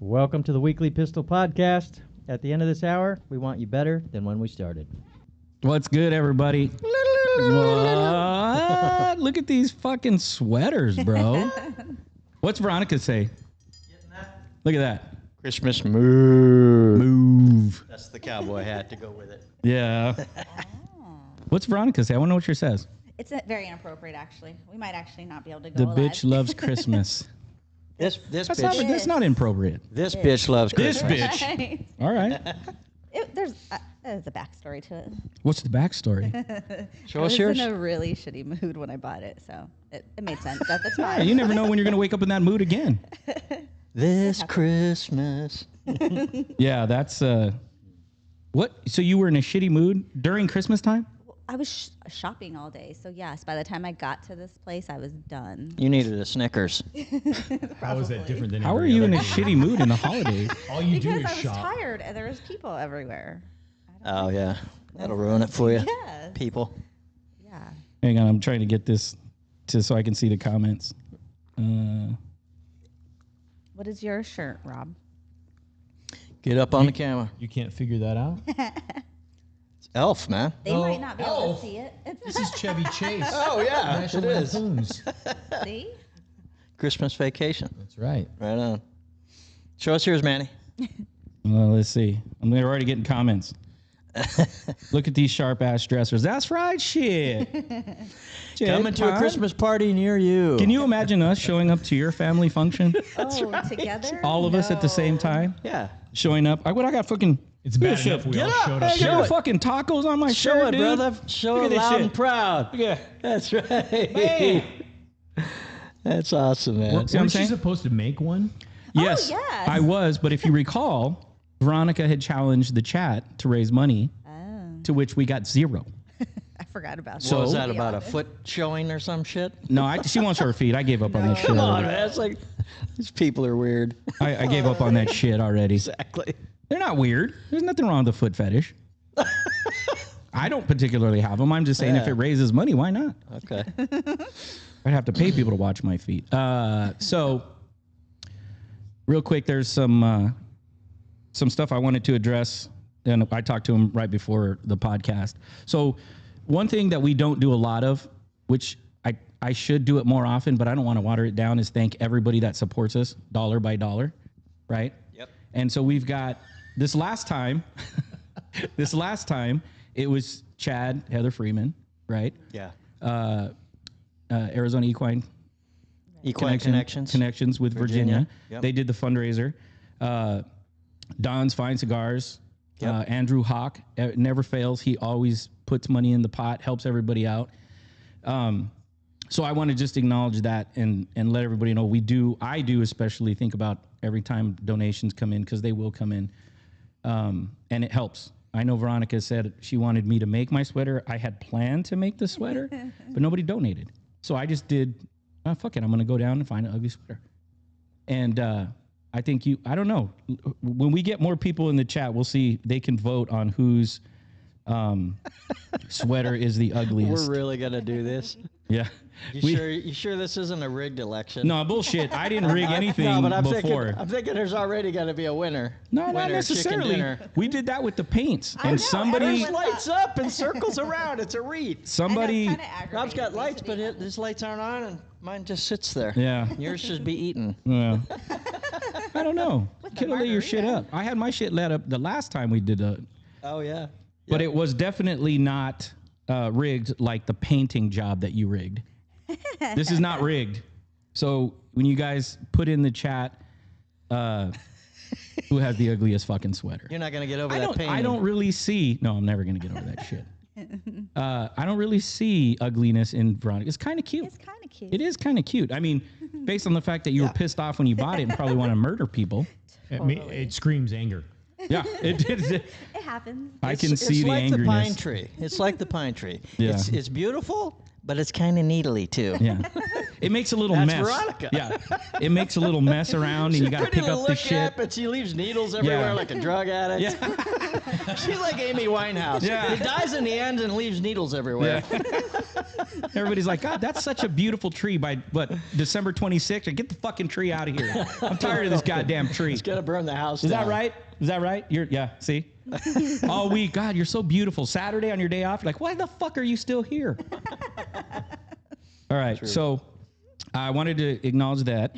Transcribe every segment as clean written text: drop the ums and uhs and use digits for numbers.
Welcome to the weekly Pistol Podcast. At the end of this hour, we want you better than when we started. What's good, everybody? What? Look at these fucking sweaters, bro. What's Veronica say? Look at that. Christmas move. Move. That's the cowboy hat to go with it. Yeah. What's Veronica say? I want to know what yours says. It's very inappropriate, actually. We might actually not be able to go The live. bitch loves Christmas. This That's bitch. not inappropriate. This bitch loves This Christmas. bitch. All right. There's a backstory to it. What's the backstory? Show I us was yours. in a really shitty mood when I bought it, so it made sense at the Yeah, time. you never know when you're going to wake up in that mood again. This Christmas. Yeah, that's... What? So you were in a shitty mood during Christmas time? I was shopping all day, so yes, by the time I got to this place, I was done. You needed a Snickers. How is that different than How are every you other in a day? shitty mood in the holidays? All you do Because is I was shop. tired and there was people everywhere. Oh, yeah. That'll ruin it for you. Yes. People. Yeah. Hang on, I'm trying to get this so I can see the comments. What is your shirt, Rob? Get up on the camera. You can't figure that out? It's Elf, man. They might not be able Elf. to see it. This is Chevy Chase. Oh, yeah. National It is. Lampoons. See? Christmas vacation. That's right. Right on. Show us yours, Manny. Well, let's see. They're already getting comments. Look at these sharp ass dressers. That's right, shit. Coming to a Todd, Christmas party near you. Can you imagine us showing up to your family function? Together? All of us at the same time? Yeah. Showing up. I got fucking. It's bad Shit. enough we Get all up. showed Hey, up I Show got it. fucking tacos on my Show shirt, it, dude. brother. Show Look it at this loud shit. and proud. Yeah. That's right. Hey. That's awesome, man. See what I'm Weren't you saying? supposed to make one? Yes, yes. I was. But if you recall, Veronica had challenged the chat to raise money, to which we got zero. I forgot about that. What was So- that To be about? A honest. foot showing or some shit? No, she wants her feet. I gave up on that shit. Come on, already. man. It's like these people are weird. I gave up on that shit already. Exactly. They're not weird. There's nothing wrong with the foot fetish. I don't particularly have them. I'm just saying if Yeah. it raises money, why not? Okay. I'd have to pay people to watch my feet. So, real quick, there's some stuff I wanted to address, and I talked to him right before the podcast. So, one thing that we don't do a lot of, which I should do it more often, but I don't want to water it down, is thank everybody that supports us dollar by dollar, right? Yep. And so we've got this last time, it was Chad, Heather Freeman, right? Yeah. Arizona Equine Equine Connections. with Virginia. Yep. They did the fundraiser. Don's Fine Cigars. Yep. Andrew Hawk never fails. He always puts money in the pot, helps everybody out. So I want to just acknowledge that and let everybody know I do especially think about every time donations come in, because they will come in, and it helps. I know Veronica said she wanted me to make my sweater. I had planned to make the sweater, but nobody donated. So I just did, fuck it, I'm going to go down and find an ugly sweater. And I think I don't know. When we get more people in the chat, we'll see. They can vote on whose sweater is the ugliest. We're really gonna do this. Yeah. You sure this isn't a rigged election? No, bullshit. I didn't rig anything No, but I'm before. thinking there's already gonna be a winner. No, not Winner, chicken necessarily. dinner. We did that with the paints, I and know, somebody, everyone- Lights up and circles around. It's a wreath. somebody, Rob's got lights, but his lights aren't on, and mine just sits there. yeah. Yours should be eaten. Yeah. I don't know. the Gotta lay your shit margarita. up. I had my shit lit up the last time we did it, Oh yeah. but it was definitely not rigged like the painting job that you rigged. This is not rigged. So when you guys put in the chat, who has the ugliest fucking sweater? You're not gonna get over that pain. I don't really see. No, I'm never gonna get over that shit. I don't really see ugliness in Veronica. It's kind of cute. It's kind of cute. It is kind of cute. I mean, based on the fact that you were pissed off when you bought it and probably want to murder people. It screams anger. Yeah, it. It happens. I can see the like angerness. the pine tree. It's like the pine tree. Yeah. It's beautiful, but it's kind of needly too. Yeah, it makes a little That's mess. Veronica. Yeah, it makes a little mess around, and you got to Pretty pick to up the look shit. at, but she leaves needles everywhere Yeah. like a drug addict. Yeah, She's like Amy Winehouse. Yeah. He dies in the end and leaves needles everywhere. yeah. Everybody's like, God, that's such a beautiful tree. By December 26th, get the fucking tree out of here. I'm tired of this goddamn tree. It's gonna burn the house Is down. that right? Is that right? Yeah. See, all week, God, you're so beautiful. Saturday on your day off, you're like, why the fuck are you still here? All right, so I wanted to acknowledge that,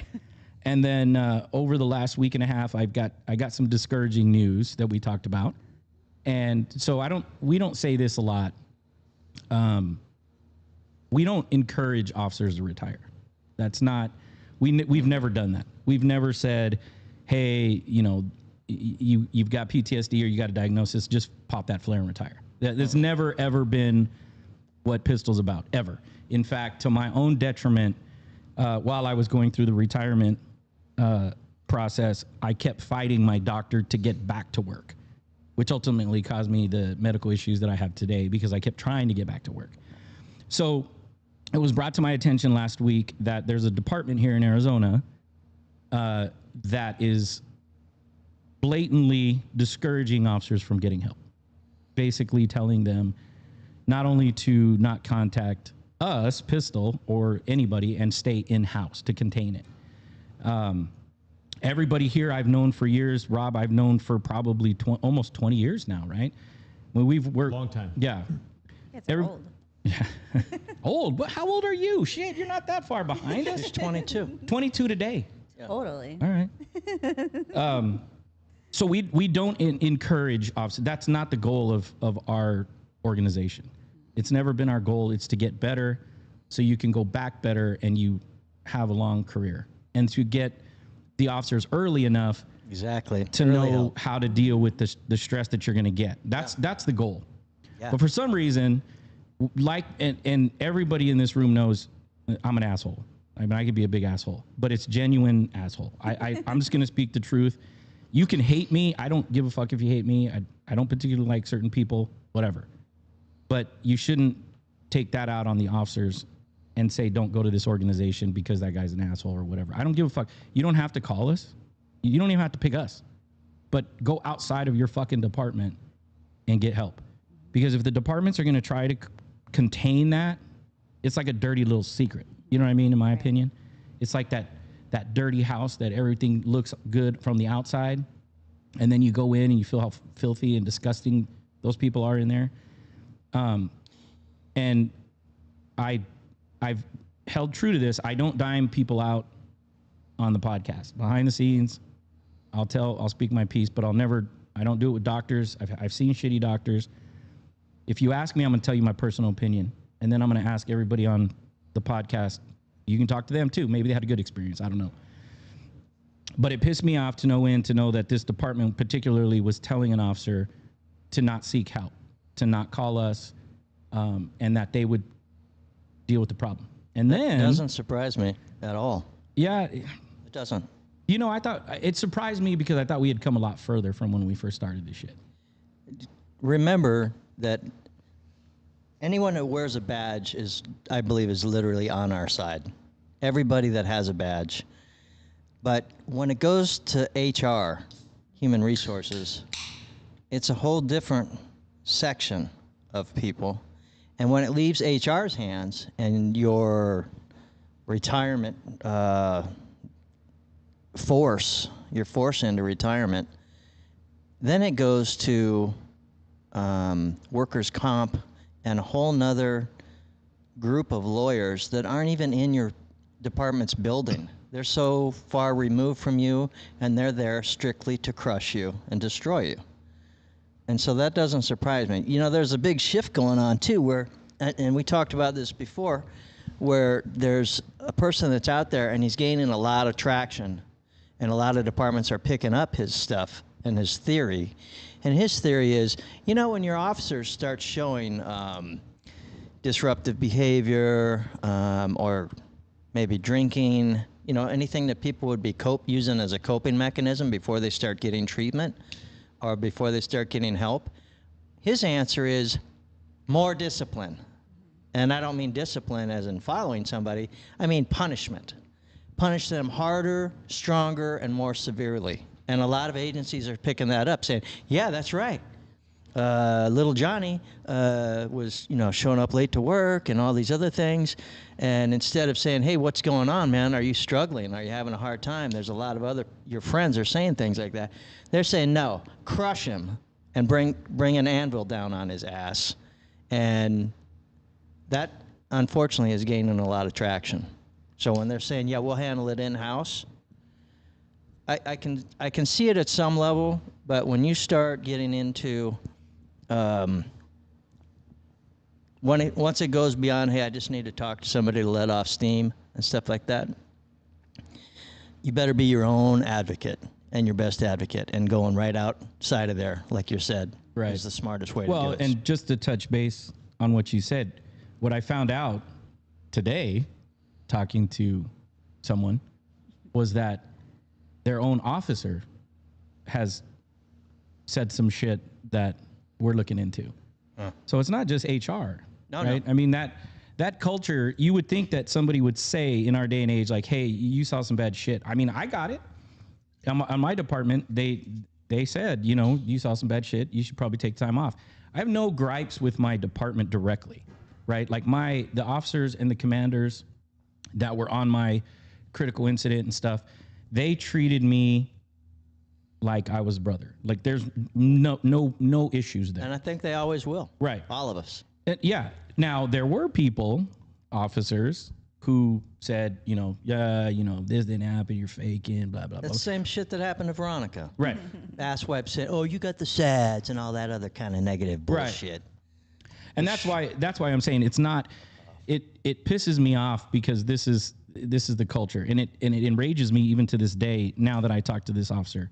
and then over the last week and a half, I got some discouraging news that we talked about, and so we don't say this a lot. We don't encourage officers to retire. That's not. We've never done that. We've never said, hey, you've got PTSD or you got a diagnosis, just pop that flare and retire. That's never ever been what Pistle's about, ever. In fact, to my own detriment, while I was going through the retirement process, I kept fighting my doctor to get back to work, which ultimately caused me the medical issues that I have today because I kept trying to get back to work. So it was brought to my attention last week that there's a department here in Arizona that is blatantly discouraging officers from getting help, basically telling them not only to not contact us, Pistol, or anybody, and stay in-house to contain it. Everybody here I've known for years. Rob, I've known for probably almost 20 years now, right? When we're Long time. Yeah. It's old. Yeah. Old? But how old are you? Shit, you're not that far behind us. He's 22. 22 today. Totally. All right. So we don't encourage officers. That's not the goal of our organization. It's never been our goal. It's to get better so you can go back better and you have a long career. And to get the officers early enough Exactly. to Early know help. how to deal with the stress that you're going to get. That's the goal. Yeah. But for some reason, and everybody in this room knows I'm an asshole. I mean, I could be a big asshole, but it's genuine asshole. I'm just going to speak the truth. You can hate me. I don't give a fuck if you hate me. I don't particularly like certain people, whatever. But you shouldn't take that out on the officers and say, don't go to this organization because that guy's an asshole or whatever. I don't give a fuck. You don't have to call us. You don't even have to pick us. But go outside of your fucking department and get help. Because if the departments are going to try to contain that, it's like a dirty little secret. You know what I mean, in my opinion? It's like that dirty house that everything looks good from the outside, and then you go in and you feel how filthy and disgusting those people are in there. And I've held true to this. I don't dime people out on the podcast. Behind the scenes, I'll speak my piece, but I don't do it with doctors. I've seen shitty doctors. If you ask me, I'm going to tell you my personal opinion, and then I'm going to ask everybody on the podcast. You can talk to them too. Maybe they had a good experience. I don't know. But it pissed me off to no end to know that this department particularly was telling an officer to not seek help, to not call us, and that they would deal with the problem. And then It doesn't surprise me at all. Yeah, It doesn't. I thought it surprised me because I thought we had come a lot further from when we first started this shit. Remember that anyone who wears a badge I believe, is literally on our side. Everybody that has a badge. But when it goes to HR, human resources, it's a whole different section of people. And when it leaves HR's hands and your retirement you're forced into retirement, then it goes to workers' comp and a whole nother group of lawyers that aren't even in your department's building. They're so far removed from you, and they're there strictly to crush you and destroy you. And so that doesn't surprise me. There's a big shift going on too, where, and we talked about this before, where there's a person that's out there and he's gaining a lot of traction, and a lot of departments are picking up his stuff and his theory. And his theory is, when your officers start showing disruptive behavior or maybe drinking, anything that people would be using as a coping mechanism before they start getting treatment or before they start getting help, his answer is more discipline. And I don't mean discipline as in following somebody. I mean punishment. Punish them harder, stronger, and more severely. And a lot of agencies are picking that up, saying, yeah, that's right. little Johnny was, showing up late to work and all these other things. And instead of saying, hey, what's going on, man? Are you struggling? Are you having a hard time? There's a lot of your friends are saying things like that. They're saying, no, crush him and bring an anvil down on his ass. And that, unfortunately, is gaining a lot of traction. So when they're saying, yeah, we'll handle it in-house, I can see it at some level, but when you start getting into once it goes beyond, hey, I just need to talk to somebody to let off steam and stuff like that, you better be your own advocate and your best advocate, and going right outside of there, like you said, Right. is the smartest way to do Well, it. and just to touch base on what you said, what I found out today, talking to someone, was that their own officer has said some shit that we're looking into. So it's not just HR, No, right? no. I mean, that culture, you would think that somebody would say in our day and age, like, hey, you saw some bad shit. I mean, I got it. On my department, they said, you saw some bad shit. You should probably take time off. I have no gripes with my department directly, right? Like the officers and the commanders that were on my critical incident and stuff, they treated me like I was brother. Like there's no issues there. And I think they always will. Right. All of us. Yeah. Now there were officers who said, this didn't happen, you're faking, blah, blah, That's blah. the same shit that happened to Veronica. Right. Asswipe said, oh, you got the SADs and all that other kind of negative bullshit. And that's why I'm saying it's not, it pisses me off because this is the culture, and it enrages me even to this day now that I talk to this officer,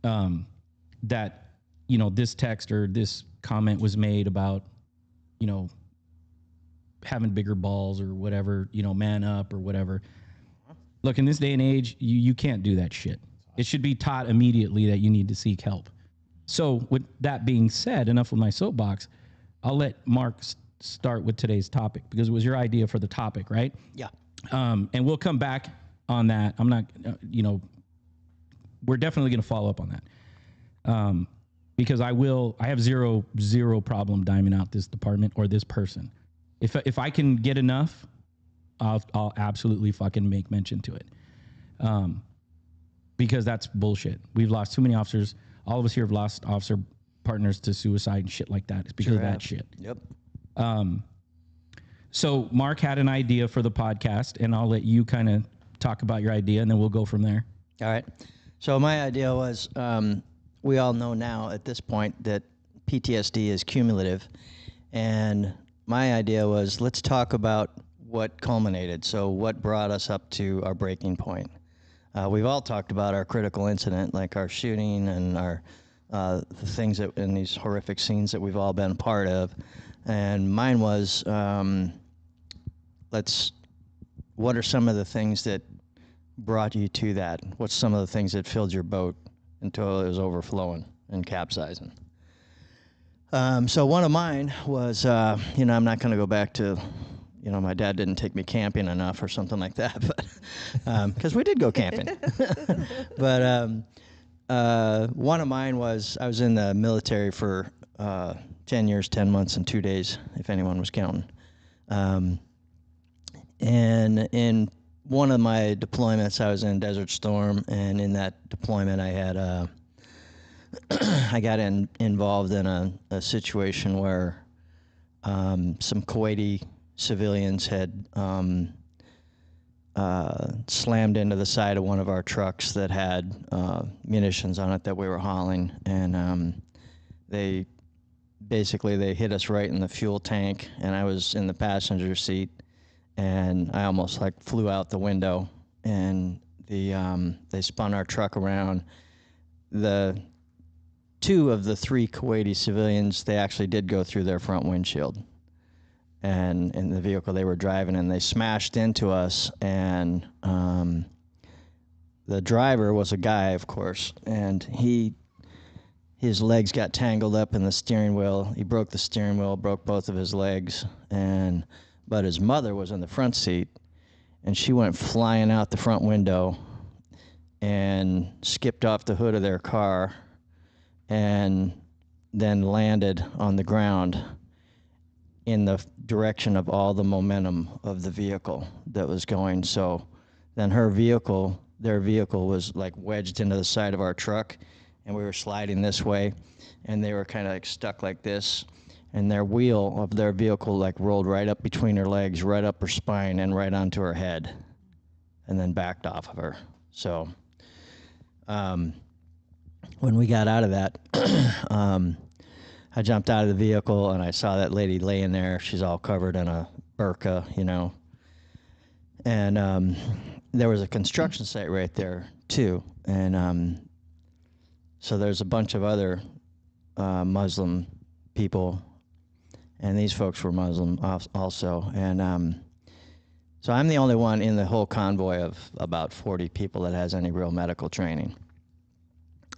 that, this text or this comment was made about, having bigger balls or whatever, man up or whatever. Look, in this day and age, you can't do that shit. It should be taught immediately that you need to seek help. So with that being said, enough with my soapbox, I'll let Mark start with today's topic because it was your idea for the topic, right? Yeah. And we'll come back on that. I'm not, we're definitely going to follow up on that. Because I have zero problem diming out this department or this person. If I can get enough, I'll absolutely fucking make mention to it. Because that's bullshit. We've lost too many officers. All of us here have lost officer partners to suicide and shit like that. It's because of that shit. Yep. So Mark had an idea for the podcast, and I'll let you kind of talk about your idea, and then we'll go from there. All right. So my idea was, we all know now at this point that PTSD is cumulative, and my idea was, let's talk about what culminated. So what brought us up to our breaking point? We've all talked about our critical incident, like our shooting and our the things that in these horrific scenes that we've all been part of. And mine was, what are some of the things that brought you to that? What's some of the things that filled your boat until it was overflowing and capsizing? So one of mine was, I'm not going to go back to, my dad didn't take me camping enough or something like that, but because we did go camping. But one of mine was I was in the military for 10 years, 10 months, and 2 days, if anyone was counting. And in one of my deployments, I was in Desert Storm, and in that deployment, I had I got involved in a situation where some Kuwaiti civilians had slammed into the side of one of our trucks that had munitions on it that we were hauling, and they hit us right in the fuel tank, and I was in the passenger seat, and I almost flew out the window, and they spun our truck around. The 2 of the 3 Kuwaiti civilians, they actually did go through their front windshield, and in the vehicle they were driving, and they smashed into us, and the driver was a guy, of course, and his legs got tangled up in the steering wheel. He broke the steering wheel, broke both of his legs, but his mother was in the front seat, and she went flying out the front window and skipped off the hood of their car and then landed on the ground in the direction of all the momentum of the vehicle that was going. So then their vehicle was like wedged into the side of our truck, and we were sliding this way, and they were kind of like stuck like this, and their wheel of their vehicle like rolled right up between her legs, right up her spine, and right onto her head, and then backed off of her. So when we got out of that, I jumped out of the vehicle and I saw that lady laying there. She's all covered in a burqa, you know. And there was a construction site right there too. And so there's a bunch of other Muslim people, and these folks were Muslim also. And so I'm the only one in the whole convoy of about 40 people that has any real medical training.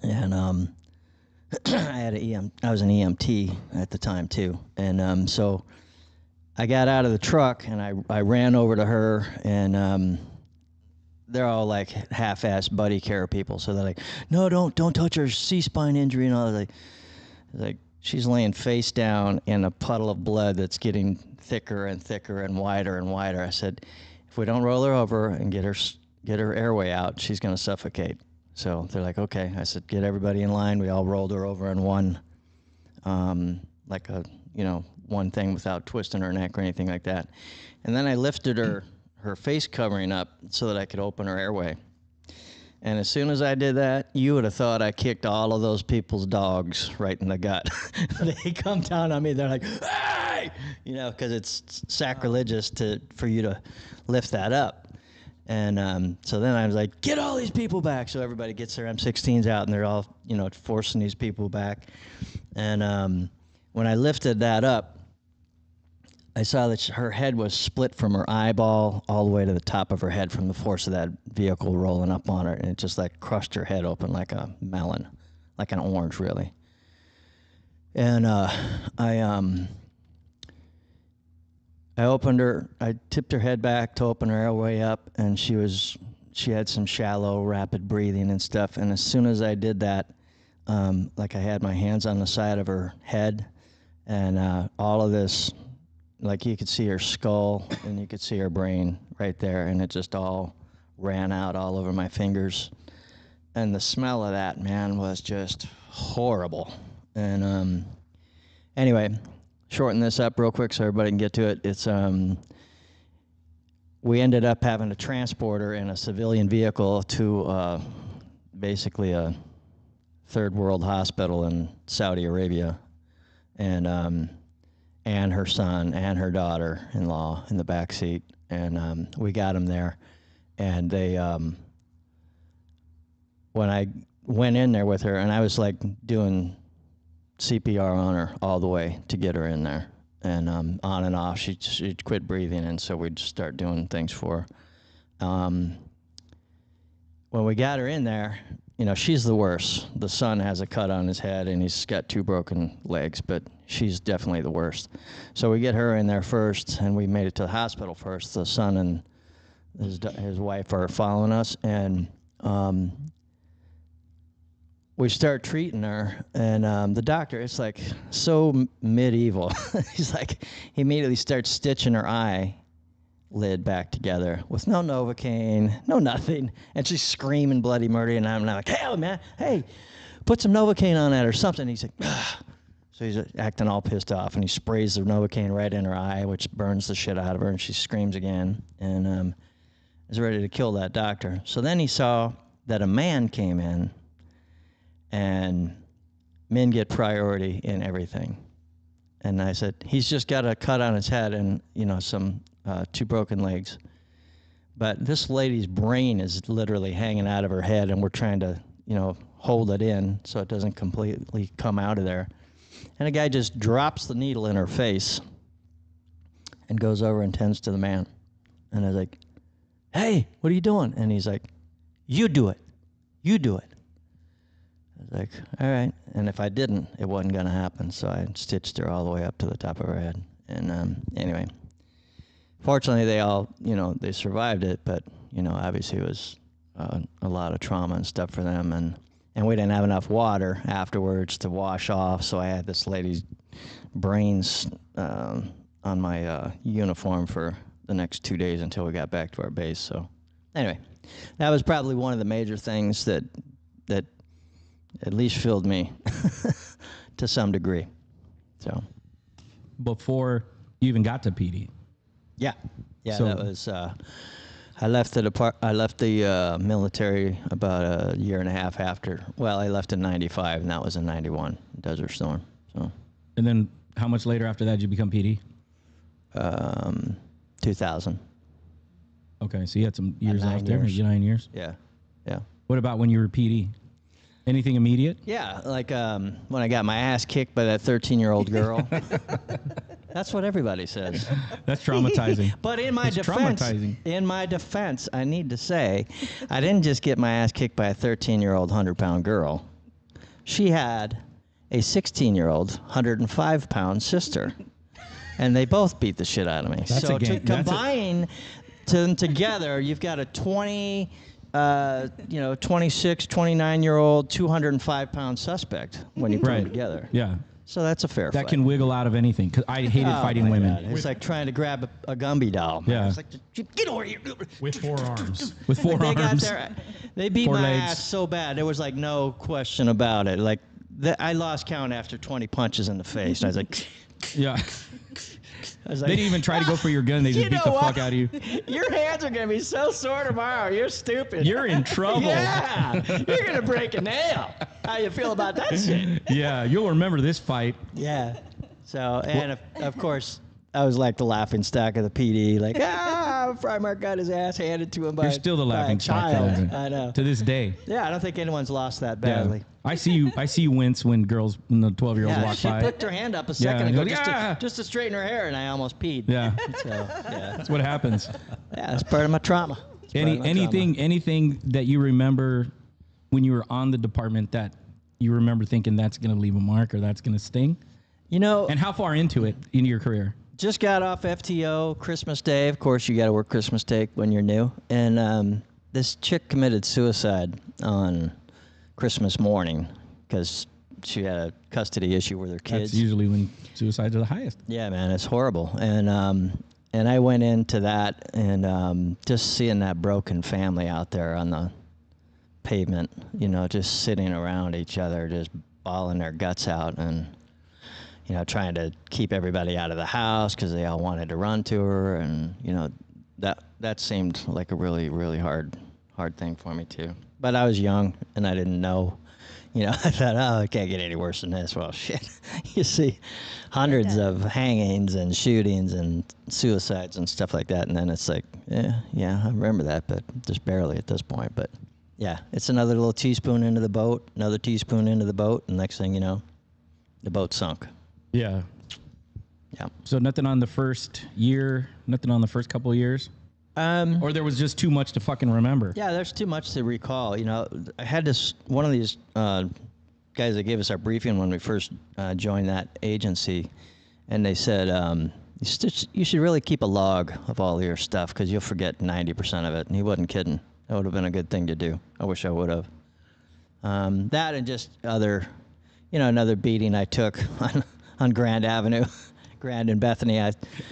And I was an EMT at the time too. And so I got out of the truck and I ran over to her, and they're all like half-assed buddy care people. So they're like, no, don't touch her C-spine injury and all that. Like she's laying face down in a puddle of blood that's getting thicker and thicker and wider. I said, if we don't roll her over and get her airway out, she's going to suffocate. So they're like, okay. I said, get everybody in line. We all rolled her over in one, like a, one thing without twisting her neck or anything like that. And then I lifted her face covering up so that I could open her airway. And as soon as I did that, you would have thought I kicked all of those people's dogs right in the gut. They come down on me. They're like, hey! Because it's sacrilegious for you to lift that up. And so then I was like, get all these people back. So everybody gets their M16s out, and they're all, forcing these people back. And when I lifted that up, I saw that her head was split from her eyeball all the way to the top of her head from the force of that vehicle rolling up on her, and it just like crushed her head open like a melon, like an orange, really. And I opened her. I tipped her head back to open her airway up, and she had some shallow, rapid breathing and stuff. And as soon as I did that, like I had my hands on the side of her head, and all of this. Like you could see her skull and you could see her brain right there, and it just all ran out all over my fingers. And the smell of that, man, was just horrible. And anyway, shorten this up real quick so everybody can get to it. It's we ended up having to transport her in a civilian vehicle to basically a third world hospital in Saudi Arabia, and her son and her daughter-in-law in the back seat. And we got them there. And they, when I went in there with her, and I was like doing CPR on her all the way to get her in there. And on and off, she'd quit breathing, and so we'd start doing things for her. When we got her in there, she's the worst. The son has a cut on his head, and he's got 2 broken legs, but she's definitely the worst. So we get her in there first, and we made it to the hospital first. The son and his wife are following us, and we start treating her, and the doctor, it's like so medieval. He's like, he immediately starts stitching her eyelid back together with no Novocaine, no nothing, and she's screaming bloody murder, and I'm like, hey, man, hey, put some Novocaine on that or something. He's like, ah. So he's acting all pissed off, and he sprays the Novocaine right in her eye, which burns the shit out of her, and she screams again, and is ready to kill that doctor. So then he saw that a man came in, and men get priority in everything. And I said, he's just got a cut on his head and, some 2 broken legs. But this lady's brain is literally hanging out of her head, and we're trying to, hold it in so it doesn't completely come out of there. And a guy just drops the needle in her face and goes over and tends to the man. And I was like, hey, what are you doing? And he's like, you do it. You do it. I was like, all right. And if I didn't, it wasn't going to happen. So I stitched her all the way up to the top of her head. And anyway, fortunately, they all, they survived it. But, obviously it was a lot of trauma and stuff for them. And and we didn't have enough water afterwards to wash off. So I had this lady's brains on my uniform for the next 2 days until we got back to our base. So anyway, that was probably one of the major things that at least filled me to some degree. So Before you even got to PD. yeah, So- that was. I left the military about a year and a half after. Well, I left in '95, and that was in '91, Desert Storm. So And then how much later after that did you become PD? 2000. Okay, so you had some years 9 out there, years. 9 years. Yeah, yeah. What about when you were PD? Anything immediate? Yeah, like when I got my ass kicked by that 13-year-old girl. That's what everybody says. That's traumatizing. But in my It's defense, I need to say, I didn't just get my ass kicked by a 13-year-old 100-pound girl. She had a 16-year-old 105-pound sister, and they both beat the shit out of me. That's So a to game. That's a- combine them together, you've got a 26, 29-year-old, 205-pound suspect when you put them together. Yeah. So that's a fair That fight. can wiggle out of anything. Because I hated Oh, fighting my women. God. It's like trying to grab a Gumby doll. Yeah. It's like, get over here. With 4 arms. With 4 They got arms. they beat 4 my legs. ass so bad. There was like no question about it. Like I lost count after 20 punches in the face. I was like, Yeah. I was They like, didn't even try to go for your gun. They just You beat know the what? fuck out of you. your hands are gonna be so sore tomorrow. You're stupid. You're in trouble. Yeah, you're gonna break a nail. How you feel about that shit? Yeah, you'll remember this fight. Yeah. So, and of course, I was like the laughing stock of the PD. Like, Frymark got his ass handed to him by You're still the by a laughing stock for child. that. I know. To this day. Yeah, I don't think anyone's lost that badly. Yeah. I see you wince when the 12-year-olds Yeah, walk she by. picked her hand up a second and ago you're like, "Ah!" just to straighten her hair, and I almost peed. Yeah. So, yeah. That's what happens. Yeah, that's part of my trauma. It's part of my trauma. Anything that you remember when you were on the department that you remember thinking that's going to leave a mark or that's going to sting? You know, And how far into your career? just got off FTO Christmas Day. Of course, you got to work Christmas Day when you're new. And this chick committed suicide on Christmas morning because she had a custody issue with her kids. That's usually when suicides are the highest. Yeah, man, it's horrible. And I went into that and just seeing that broken family out there on the pavement, just sitting around each other, just bawling their guts out and, trying to keep everybody out of the house because they all wanted to run to her. And, that seemed like a really, really hard thing for me too. But I was young and I didn't know. I thought, it can't get any worse than this. Well, shit. You see hundreds of hangings and shootings and suicides and stuff like that. And then it's like, yeah, I remember that, but just barely at this point. But, yeah, it's another little teaspoon into the boat, another teaspoon into the boat, and next thing you know, the boat sunk. Yeah. Yeah. So nothing on the first year, nothing on the first couple of years? Or there was just too much to fucking remember? Yeah, there's too much to recall. I had one of these guys that gave us our briefing when we first joined that agency, and they said, you should really keep a log of all your stuff because you'll forget 90% of it. And he wasn't kidding. That would have been a good thing to do. I wish I would have. That and just another beating I took on Grand Avenue. Grand and Bethany.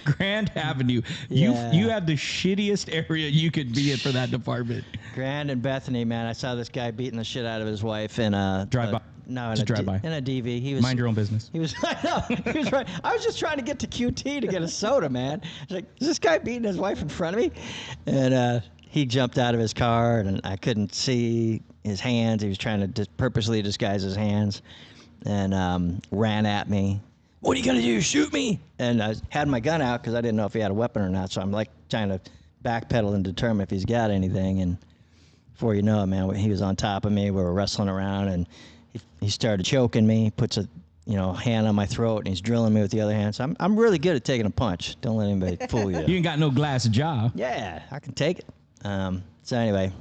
Grand Avenue. Yeah. You had the shittiest area you could be in for that department. Grand and Bethany, man. I saw this guy beating the shit out of his wife in a Drive-by. No, Just drive by. in a DV. He was Mind your own business. He was. I know. He was right. I was just trying to get to QT to get a soda, man. I was like, is this guy beating his wife in front of me? And he jumped out of his car, and I couldn't see his hands. He was trying to purposely disguise his hands, and ran at me. What are you gonna do? Shoot me? And I had my gun out because I didn't know if he had a weapon or not. So I'm like trying to backpedal and determine if he's got anything. And before you know it, man, he was on top of me. We were wrestling around, and he started choking me. Puts a hand on my throat, and he's drilling me with the other hand. So I'm really good at taking a punch. Don't let anybody fool you. You ain't got no glass jaw. Yeah, I can take it. So anyway,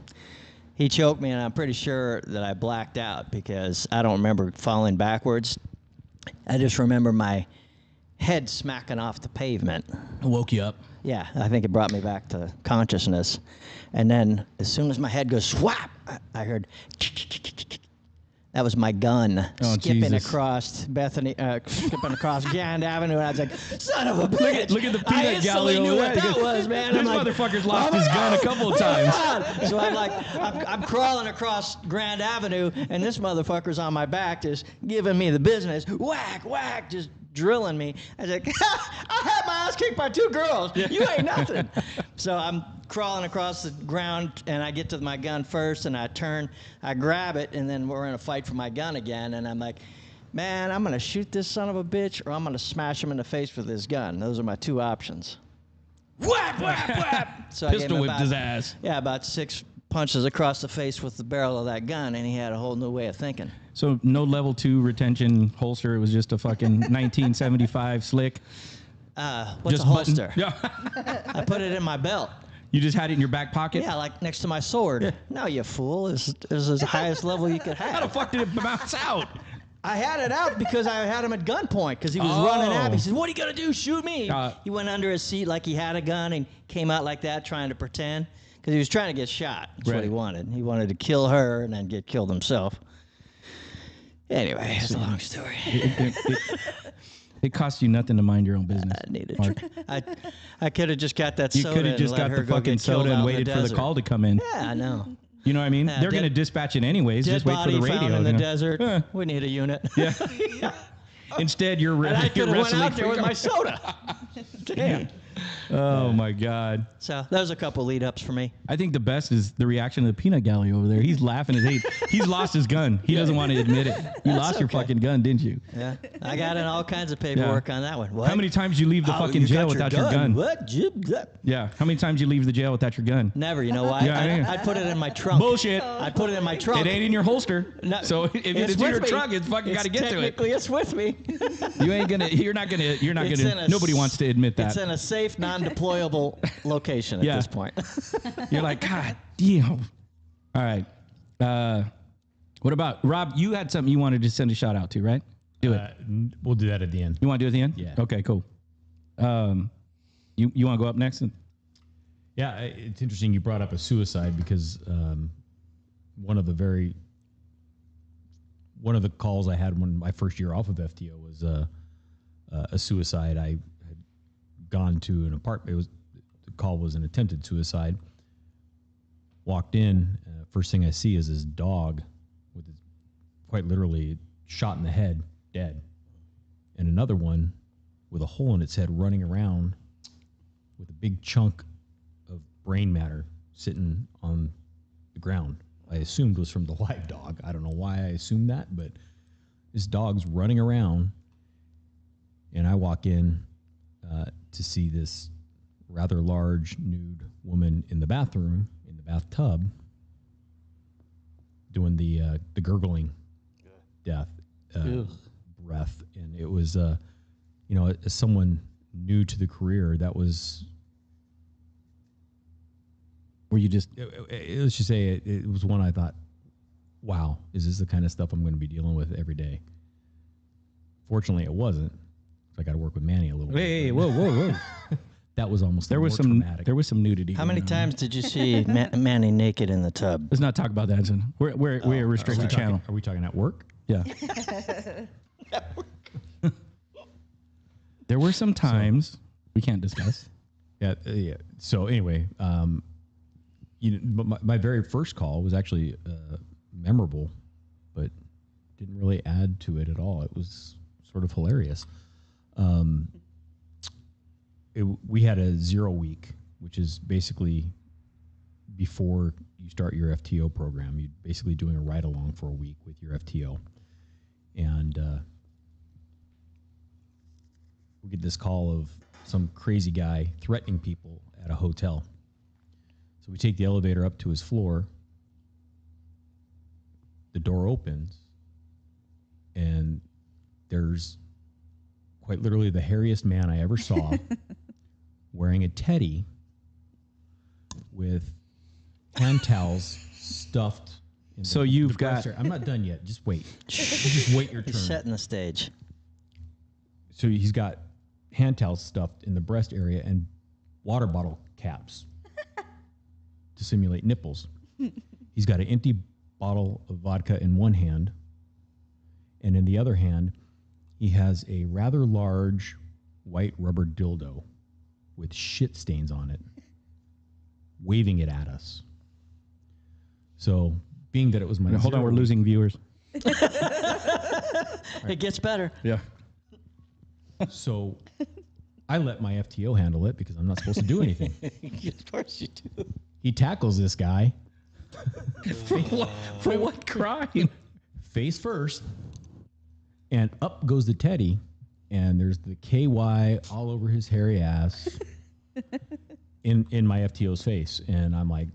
he choked me, and I'm pretty sure that I blacked out because I don't remember falling backwards. I just remember my head smacking off the pavement. Woke you up. Yeah, I think it brought me back to consciousness. And then as soon as my head goes swap, I heard, That was my gun skipping Jesus. across skipping across Grand Avenue. And I was like, son of a bitch. Look at the I peanut instantly gallery knew over what there. that was, man. This I'm like, motherfucker's lost "Oh my his gun a God! couple of Oh my times." God!" So I'm crawling across Grand Avenue, and this motherfucker's on my back, just giving me the business. Whack, whack, just drilling me. I was like, I had my ass kicked by 2 girls. You ain't nothing. So I'm crawling across the ground, and I get to my gun first, and I turn, I grab it, and then we're in a fight for my gun again, and I'm like, man, I'm going to shoot this son of a bitch, or I'm going to smash him in the face with this gun. Those are my 2 options. Whap, whap, whap. So I gave him Pistol whipped his ass. Yeah, about 6 punches across the face with the barrel of that gun, and he had a whole new way of thinking. So no level 2 retention holster. It was just a fucking 1975 slick. What's Just a holster? Yeah. I put it in my belt. You just had it in your back pocket? Yeah, like next to my sword. No, you fool. This is the highest level you could How the have. fuck did it bounce out? I had it out because I had him at gunpoint because he was running at me. He said, "What are you going to do? Shoot me." He went under his seat like he had a gun and came out like that trying to pretend because he was trying to get shot. That's what he wanted. He wanted to kill her and then get killed himself. Anyway, it's a long story. It costs you nothing to mind your own business. I needed Mark. I could have just got that You soda could have and just let got her the go fucking get killed soda and out in waited for the desert. call to come in. Yeah, I know. You know what I mean? Yeah, They're going to dispatch it anyways. Dead Just wait for body the radio. found in the you know? desert. Yeah. We need a unit. Yeah. Instead, you're, And I you're could have went wrestling. out there with my soda. Damn. Oh, my God. So that was a couple lead ups for me. I think the best is the reaction of the peanut gallery over there. He's laughing his head. He's lost his gun. He doesn't want to admit it. You lost your fucking gun, didn't you? Yeah, I got in all kinds of paperwork on that one. What? How many times you leave the fucking jail without your gun? What? Yeah. How many times you leave the jail without your gun? Never. You know why? Yeah, yeah. I'd put it in my trunk. Bullshit. I'd put it in my trunk. It ain't in your holster. No, So if it's in with your me. trunk, it's fucking got to get to it. Technically, it's with me. You ain't gonna. You're not gonna. It's in a Nobody wants to admit that. It's in a safe, non-deployable location at Yeah. this point. You're like, God damn. All right. What about Rob? You had something you wanted to send a shout out to, right? Do it. We'll do that at the end. You want to do it at the end? Yeah. Okay. Cool. You want to go up next? Yeah, it's interesting you brought up a suicide because one of the calls I had when my first year off of FTO was a suicide. I had gone to an apartment. The call was an attempted suicide. Walked in. First thing I see is this dog with his, quite literally shot in the head, dead, and another one with a hole in its head running around with a big chunk of brain matter sitting on the ground. I assumed was from the live dog. I don't know why I assumed that, but this dog's running around, and I walk in to see this rather large nude woman in the bathroom, in the bathtub, doing the gurgling breath, and it was as someone new to the career, that was. Were you just? Let's just say it was one I thought, wow, is this the kind of stuff I'm going to be dealing with every day? Fortunately, it wasn't. So I got to work with Manny a little bit. Hey, whoa! That was almost There was more some. traumatic. There was some nudity. How many going on. times did you see Manny naked in the tub? Let's not talk about that. Son. We're a restricted channel. Are we talking at work? Yeah. There were some times we can't discuss. Yeah. So anyway, but my very first call was actually memorable, but didn't really add to it at all. It was sort of hilarious. We had a 0 week, which is basically before you start your FTO program. You're basically doing a ride along for a week with your FTO, and we get this call of some crazy guy threatening people at a hotel. So we take the elevator up to his floor. The door opens, and there's quite literally the hairiest man I ever saw wearing a teddy with hand towels stuffed. So you've got. I'm not done yet. Just wait. Just wait your turn. He's setting the stage. So he's got hand towels stuffed in the breast area and water bottle caps to simulate nipples. He's got an empty bottle of vodka in one hand and in the other hand, he has a rather large white rubber dildo with shit stains on it, waving it at us. So, being that it was my Hold on, we're week- losing viewers. It gets better. Yeah. So, I let my FTO handle it because I'm not supposed to do anything. Of course you do. He tackles this guy For what crime? face first, and up goes the teddy, and there's the KY all over his hairy ass in my FTO's face, and I'm like,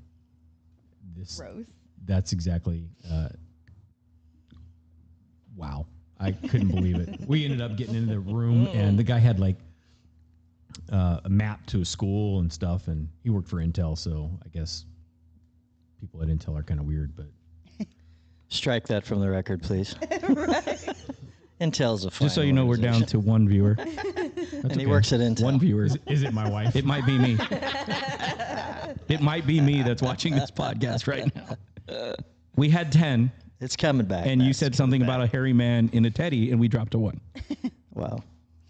this. Gross. That's exactly. Wow, I couldn't believe it. We ended up getting into the room, and the guy had like a map to a school and stuff, and he worked for Intel, so I guess people at Intel are kind of weird, but. Strike that from the record, please. Intel's a fine Just so you know, we're down organization. to one viewer. And he works at Intel. One viewer. Is it my wife? It might be me. It might be me that's watching this podcast right now. We had 10, It's coming back. and man. you It's said coming something back. about a hairy man in a teddy, and we dropped to 1. Wow.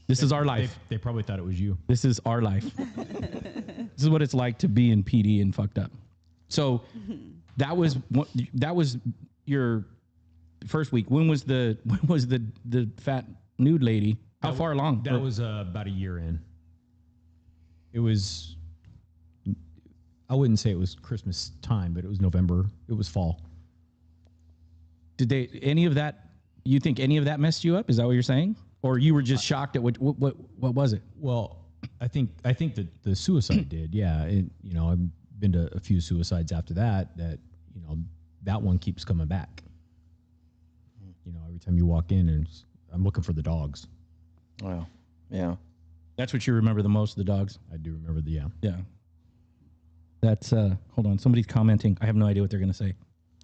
This is our They, life. they probably thought it was you. This is our life. This is what it's like to be in PD and fucked up. So that was your first week. When was the fat nude lady? How far along? That was about a year in. It was. I wouldn't say it was Christmas time, but it was November. It was fall. Did they any of that? You think any of that messed you up? Is that what you're saying? Or you were just shocked at what was it? Well, I think that the suicide did. Yeah, I've been to a few suicides after that. That that one keeps coming back. Every time you walk in, and I'm looking for the dogs. Wow. Yeah. That's what you remember the most, the dogs. I do remember the Yeah. That's hold on. Somebody's commenting. I have no idea what they're gonna say.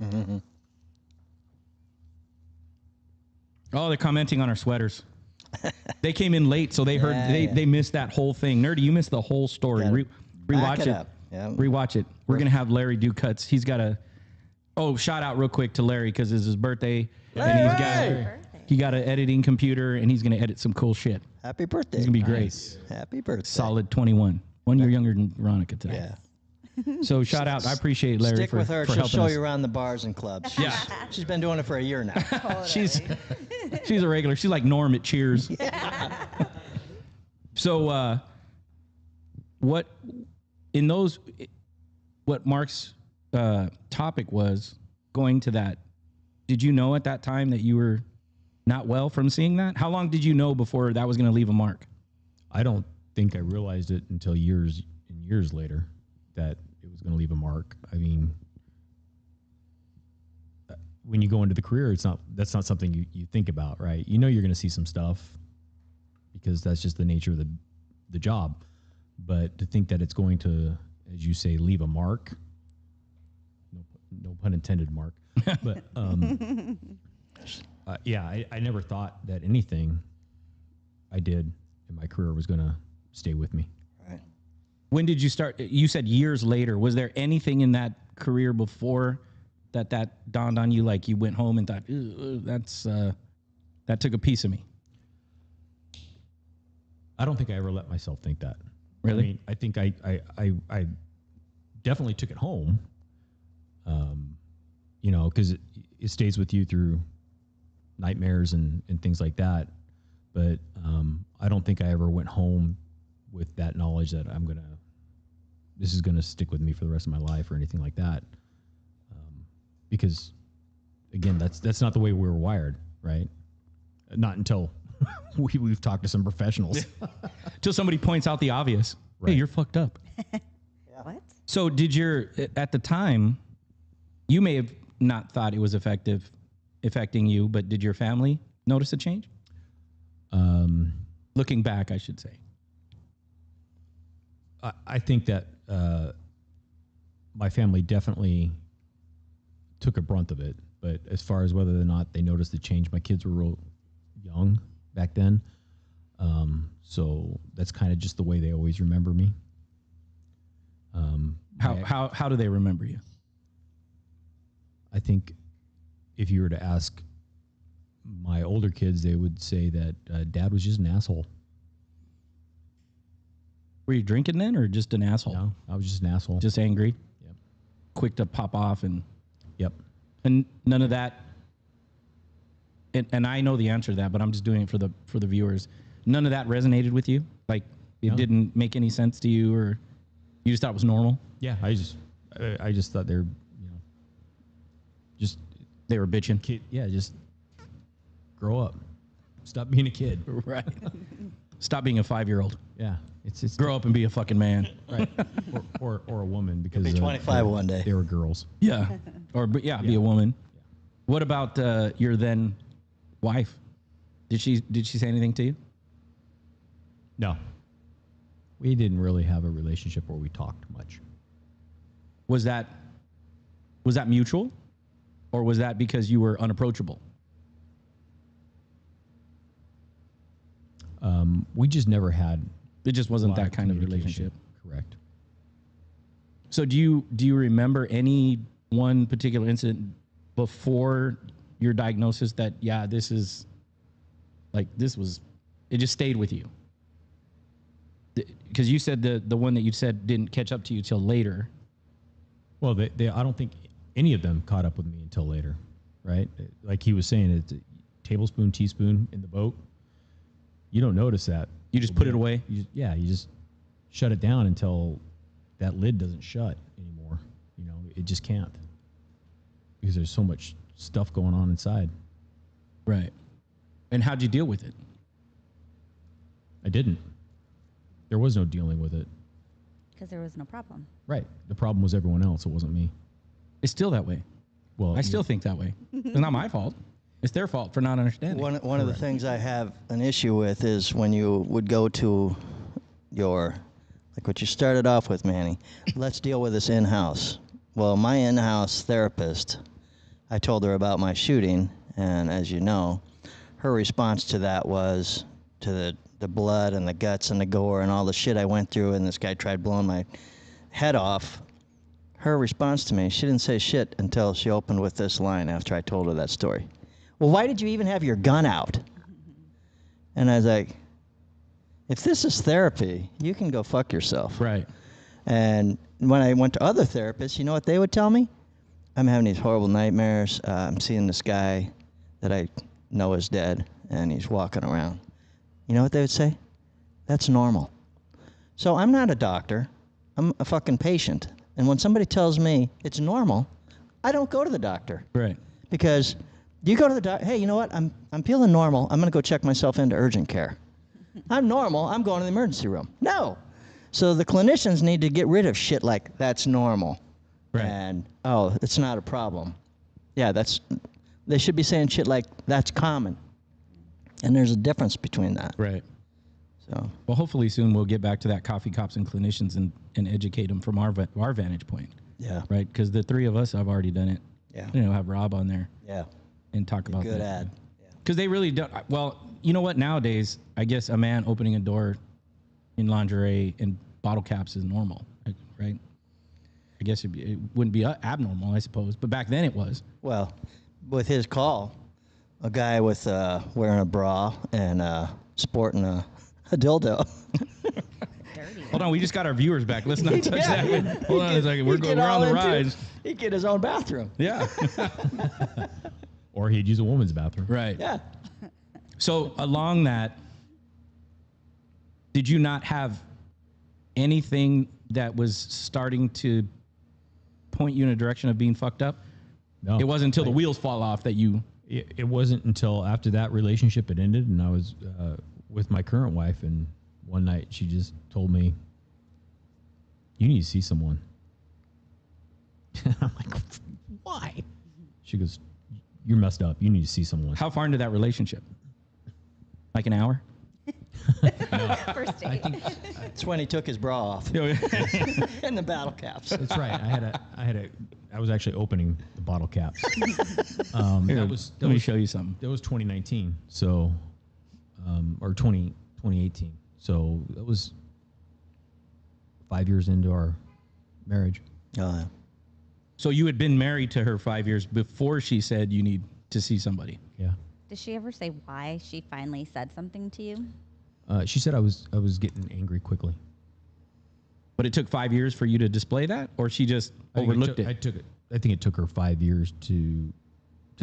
Mm-hmm. Oh, they're commenting on our sweaters. They came in late, so they heard they missed that whole thing. Nerdy, you missed the whole story. Gotta Rewatch back it. it up. Yeah. Rewatch it. We're gonna have Larry do cuts. He's got a shout out real quick to Larry because it's his birthday, and he got an editing computer, and he's gonna edit some cool shit. Happy birthday. It's gonna be great. Happy birthday. Solid 21. 1 year younger than Veronica today. Yeah. So shout out. I appreciate Larry Stick for, with her. for She'll helping show us. you around the bars and clubs. Yeah. She's been doing it for a year now. She's a regular. She's like Norm at Cheers. So what Mark's topic was going to that, did you know at that time that you were not well from seeing that? How long did you know before that was going to leave a mark? I don't think I realized it until years and years later that it was going to leave a mark. I mean, when you go into the career, that's not something you think about, right? You're going to see some stuff because that's just the nature of the job. But to think that it's going to, as you say, leave a mark, no pun intended, Mark. But I never thought that anything I did in my career was going to stay with me. Right. When did you start? You said years later. Was there anything in that career before that dawned on you, like you went home and thought, that took a piece of me? I don't think I ever let myself think that. Really? I mean, I think I definitely took it home. Because it stays with you through nightmares and things like that. But I don't think I ever went home with that knowledge that this is gonna stick with me for the rest of my life or anything like that. Because again, that's not the way we were wired, right? Not until we've talked to some professionals. Till somebody points out the obvious. Right. Hey, you're fucked up. What? So at the time, you may have not thought it was affecting you, but did your family notice a change? Looking back, I should say. I think that my family definitely took a brunt of it. But as far as whether or not they noticed the change, my kids were real young back then. So that's kind of just the way they always remember me. How do they remember you? I think if you were to ask my older kids, they would say that Dad was just an asshole. Were you drinking then, or just an asshole? No, I was just an asshole. Just angry, Yep. quick to pop off, and Yep. none of that. And I know the answer to that, but I'm just doing it for the viewers. None of that resonated with you. Like it No. didn't make any sense to you, or you just thought it was normal. Yeah, I just thought they're, just They were bitching. kid. Yeah, just grow up. Stop being a kid. Right. Stop being a 5-year-old. Yeah, it's Grow up and be a fucking man. right. or a woman because be 25 one day. They were girls. Yeah. Or be a woman. What about your then wife? Did she say anything to you? No, we didn't really have a relationship where we talked much. Was that mutual, or was that because you were unapproachable? We just never had It just a wasn't lot that kind of communication. relationship. Correct. So do you remember any one particular incident before your diagnosis that this was it just stayed with you? Because you said the one that you said didn't catch up to you till later. Well, they I don't think any of them caught up with me until later, right? Like he was saying, it's a tablespoon, teaspoon in the boat. You don't notice that. You just put it away. You just shut it down until that lid doesn't shut anymore. It just can't because there's so much stuff going on inside. Right. And how'd you deal with it? I didn't. There was no dealing with it. Because there was no problem. Right. The problem was everyone else. It wasn't me. It's still that way. Well, I still think that way. It's not my fault. It's their fault for not understanding. One of the things I have an issue with is when you would go to like what you started off with, Manny. Let's deal with this in-house. Well, my in-house therapist, I told her about my shooting, and as you know, her response to that was to the blood and the guts and the gore and all the shit I went through, and this guy tried blowing my head off. Her response to me, she didn't say shit until she opened with this line after I told her that story. Well, why did you even have your gun out? And I was like, if this is therapy, you can go fuck yourself. Right. And when I went to other therapists, you know what they would tell me? I'm having these horrible nightmares. I'm seeing this guy that I know is dead, and he's walking around. You know what they would say? That's normal. So I'm not a doctor. I'm a fucking patient. And when somebody tells me it's normal, I don't go to the doctor. Right. Because you go to the doctor, hey, you know what? I'm feeling normal. I'm going to go check myself into urgent care. I'm normal. I'm going to the emergency room. No. So the clinicians need to get rid of shit like that's normal. Right. And, oh, it's not a problem. Yeah, they should be saying shit like that's common. And there's a difference between that. Right. So, Well, hopefully soon we'll get back to that coffee cops and clinicians and educate them from our vantage point. yeah. Right. Because the three of us have already done it. Yeah. Have Rob on there Yeah. and talk about Good that. ad. Because they really don't. Well, you know what? Nowadays, I guess a man opening a door in lingerie and bottle caps is normal, right? I guess it wouldn't be abnormal, I suppose. But back then it was. Well, with his call, a guy with wearing a bra and sporting a dildo. Dirty. Hold on, we just got our viewers back. Let's not touch that. Hold on a second. We're on the rise. He'd get his own bathroom. Yeah. Or he'd use a woman's bathroom. Right. Yeah. So along that, did you not have anything that was starting to point you in a direction of being fucked up? No. It wasn't until the wheels fall off that you. It wasn't until after that relationship had ended and I was with my current wife, and one night she just told me, you need to see someone. I'm like, why? She goes, you're messed up. You need to see someone. How far into that relationship? Like an hour? First date. That's when he took his bra off and the battle caps. That's right. I was actually opening the bottle caps. Let me show you something. That was 2019. So, or 2018. So that was 5 years into our marriage. Oh, yeah. So you had been married to her 5 years before she said you need to see somebody. Yeah. Did she ever say why she finally said something to you? She said I was getting angry quickly. But it took 5 years for you to display that, or she just overlooked it? I think it took her 5 years to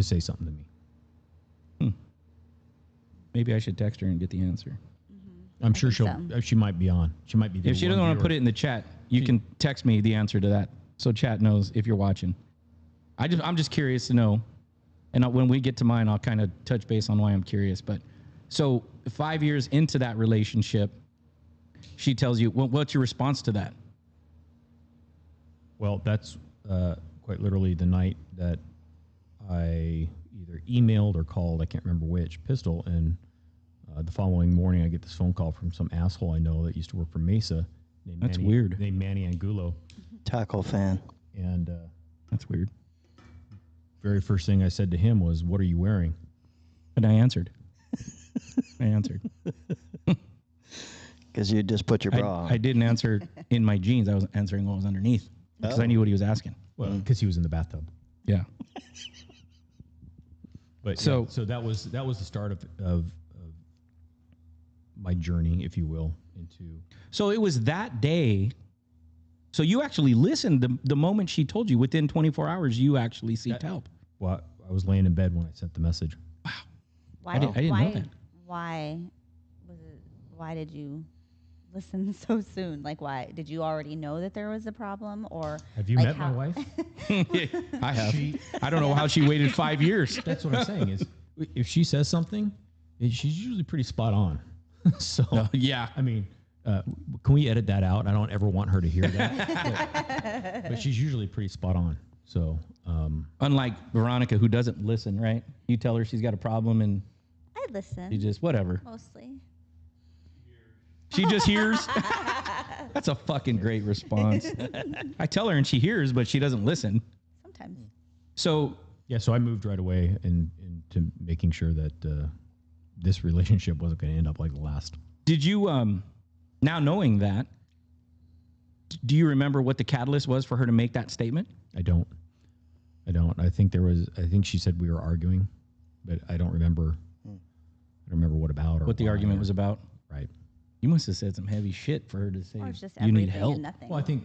say something to me. Maybe I should text her and get the answer. I'm sure think she might be on. She might be. If she doesn't want to put it in the chat, you can text me the answer to that, so chat knows if you're watching. I'm just curious to know, and when we get to mine, I'll kind of touch base on why I'm curious. But so 5 years into that relationship, she tells you, well, what's your response to that? Well, that's quite literally the night that I either emailed or called, I can't remember which, Pistol, and the following morning I get this phone call from some asshole I know that used to work for Mesa. That's weird. Named Manny Angulo. Taco fan. And That's weird. very first thing I said to him was, "What are you wearing?" And I answered. Because you just put your bra on. I didn't answer in my jeans. I was answering what was underneath because I knew what he was asking. Well, because he was in the bathtub. Yeah. But So- so that was the start of my journey, if you will, into. So it was that day. So you actually listened the moment she told you. Within 24 hours, you actually seeked help. Well, I was laying in bed when I sent the message. Why? I didn't know that. Why was it? Why did you listen so soon? Like, why did you already know that there was a problem, or Have you like met my wife? I have. I don't know how she waited 5 years. That's what I'm saying. Is if she says something, she's usually pretty spot on. So Yeah. I mean, can we edit that out? I don't ever want her to hear that. But she's usually pretty spot on. So Unlike Veronica, who doesn't listen, right? You tell her she's got a problem and I listen she just, whatever. mostly. She just hears. That's a fucking great response. I tell her and she hears, but she doesn't listen. Sometimes. So yeah, so I moved right away into making sure that this relationship wasn't going to end up like the last. did you, now knowing that, do you remember what the catalyst was for her to make that statement? I don't. I think she said we were arguing, but I don't remember. I don't remember what about or What the why argument or- was about? Right. You must have said some heavy shit for her to say Or it's just you need everything help. and nothing. Well, I think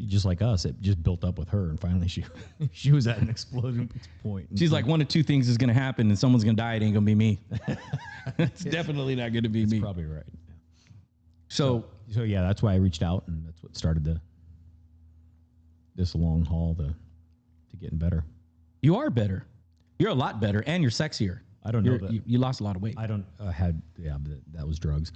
just like us, it just built up with her, and finally she was at an explosion point. She's like, one of two things is going to happen, and someone's going to die. It ain't going to be me. It's definitely not going to be That's me. probably right. So So yeah, that's why I reached out, and that's what started this long haul to getting better. you are better. You're a lot better, and you're sexier. I don't know You're- that. You lost a lot of weight. I don't but that was drugs.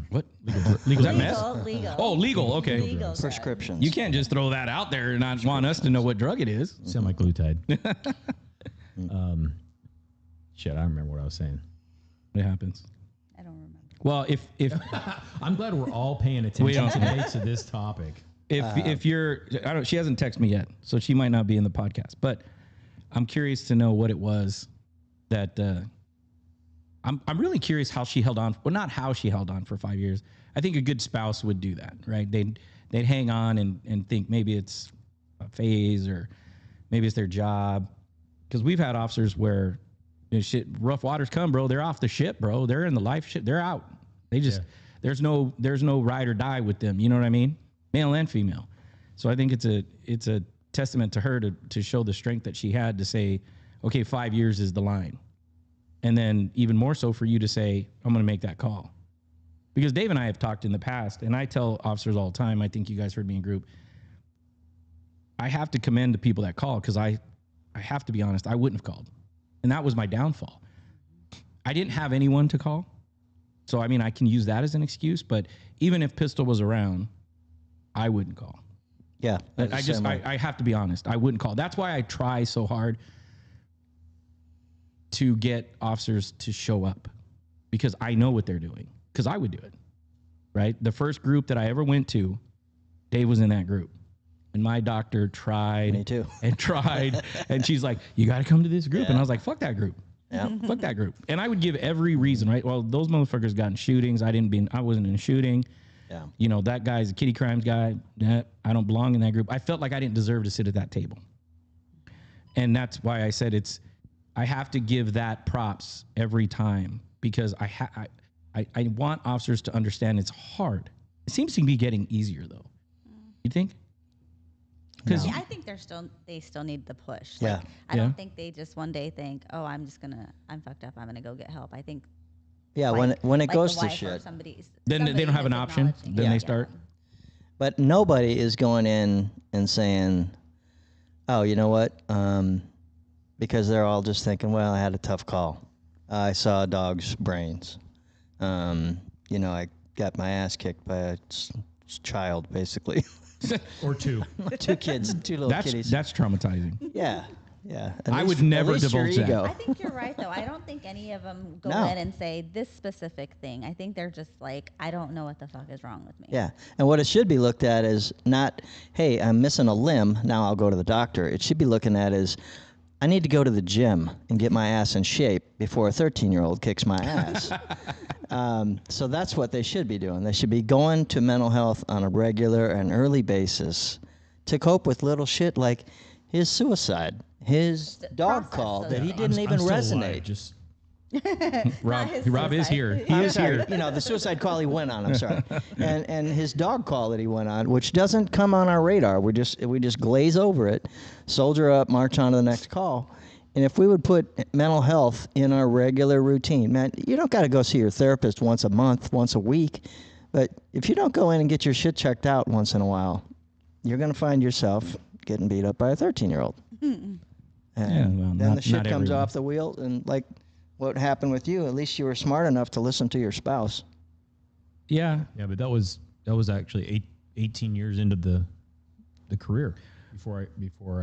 What? Legal Was that meth? Legal. Oh, legal. Okay. Legal drugs. Prescriptions. You can't just throw that out there and not want us to know what drug it is. Semi-glutide. Shit, I don't remember what I was saying. It happens. I don't remember. Well, if I'm glad we're all paying attention today to this topic. if you're, I don't. She hasn't texted me yet, so she might not be in the podcast. But I'm curious to know what it was that. I'm really curious how she held on. Well, not how she held on for 5 years. I think a good spouse would do that, right? They'd hang on and think maybe it's a phase or maybe it's their job. Because we've had officers where shit, rough waters come, bro. They're off the ship, bro. They're in the life ship. They're out. They just there's no ride or die with them. You know what I mean? Male and female. So I think it's a testament to her to show the strength that she had to say, okay, 5 years is the line. And then even more so for you to say, I'm going to make that call. Because Dave and I have talked in the past, and I tell officers all the time, I think you guys heard me in group, I have to commend the people that call because I have to be honest, I wouldn't have called. And that was my downfall. I didn't have anyone to call. So, I mean, I can use that as an excuse, but even if Pistol was around, I wouldn't call. Yeah. I have to be honest. I wouldn't call. That's why I try so hard to get officers to show up because I know what they're doing because I would do it, right? The first group that I ever went to, Dave was in that group. And my doctor tried Me too. and tried. And she's like, you got to come to this group. And I was like, fuck that group. Yeah. Fuck that group. And I would give every reason, right? Well, those motherfuckers got in shootings. I wasn't in a shooting. Yeah. You know, that guy's a kitty crimes guy. I don't belong in that group. I felt like I didn't deserve to sit at that table. And that's why I said I have to give that props every time because I want officers to understand it's hard. It seems to be getting easier though. You think? Because Yeah, I think they still need the push. Yeah. Like, I don't think they just one day think, oh, I'm fucked up. I'm gonna go get help. I think Yeah, like, when it like goes the to wife or shit. then they don't have an that's option. acknowledging Then it. they start. But nobody is going in and saying, "Oh, you know what?" Because they're all just thinking, "Well, I had a tough call. I saw a dog's brains. I got my ass kicked by a child, basically. Or two. Two kids, two little kitties. That's traumatizing. Yeah. At I least- would never at least your divulge that. ego. I think you're right, though. I don't think any of them go No. in and say this specific thing. I think they're just like, I don't know what the fuck is wrong with me. Yeah. And what it should be looked at is not, hey, I'm missing a limb. Now I'll go to the doctor. It should be looking at as, I need to go to the gym and get my ass in shape before a 13-year-old kicks my ass. So that's what they should be doing. They should be going to mental health on a regular and early basis to cope with little shit like his suicide, his dog process call those that he things. didn't even I'm still resonate. alive, just Rob is here. He I'm is sorry, here. the suicide call he went on. I'm sorry, and his dog call that he went on, which doesn't come on our radar. We just glaze over it, soldier up, march on to the next call. And if we would put mental health in our regular routine, man, you don't got to go see your therapist once a month, once a week, but if you don't go in and get your shit checked out once in a while, you're going to find yourself getting beat up by a 13-year-old. And well, then not- the shit not comes everyone. off the wheel, and like what happened with you, at least you were smart enough to listen to your spouse. Yeah. yeah, but that was actually 18 years into the career before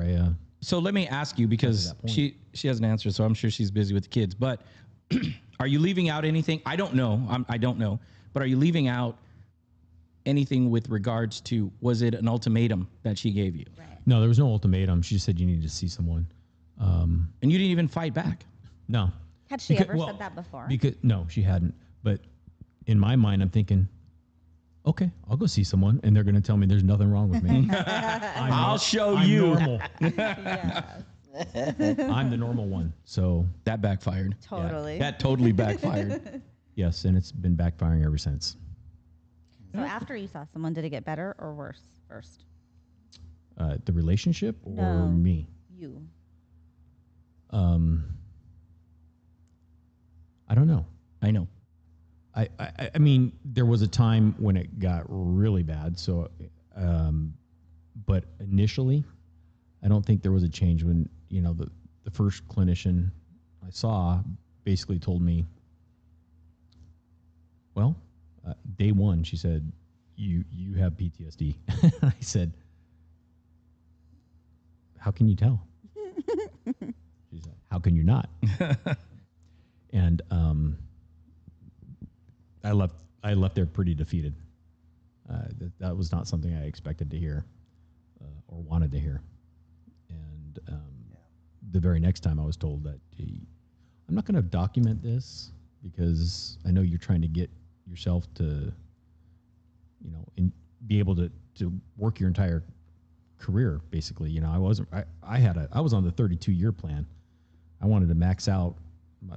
I So let me ask you because that point. she has an answer, so I'm sure she's busy with the kids. But are you leaving out anything? I don't know. I don't know. But are you leaving out anything with regards to was it an ultimatum that she gave you? Right. no, there was no ultimatum. She just said you need to see someone. And you didn't even fight back. No, Had she Because- ever well, said that before? because no, she hadn't. But in my mind, I'm thinking, okay, I'll go see someone, and they're going to tell me there's nothing wrong with me. I'll show I'm you. normal. Yes, I'm the normal one. So That backfired. totally. That totally backfired. yes, and it's been backfiring ever since. So after you saw someone, did it get better or worse first? The relationship or No. me? You. I don't know. I know. I mean, there was a time when it got really bad. So, but initially, I don't think there was a change when, the first clinician I saw basically told me, well, day one, she said, you have PTSD. I said, how can you tell? She said, how can you not? And I left there pretty defeated. That was not something I expected to hear or wanted to hear. And the very next time I was told that I'm not going to document this because I know you're trying to get yourself to, be able to work your entire career. Basically, I was on the 32-year plan. I wanted to max out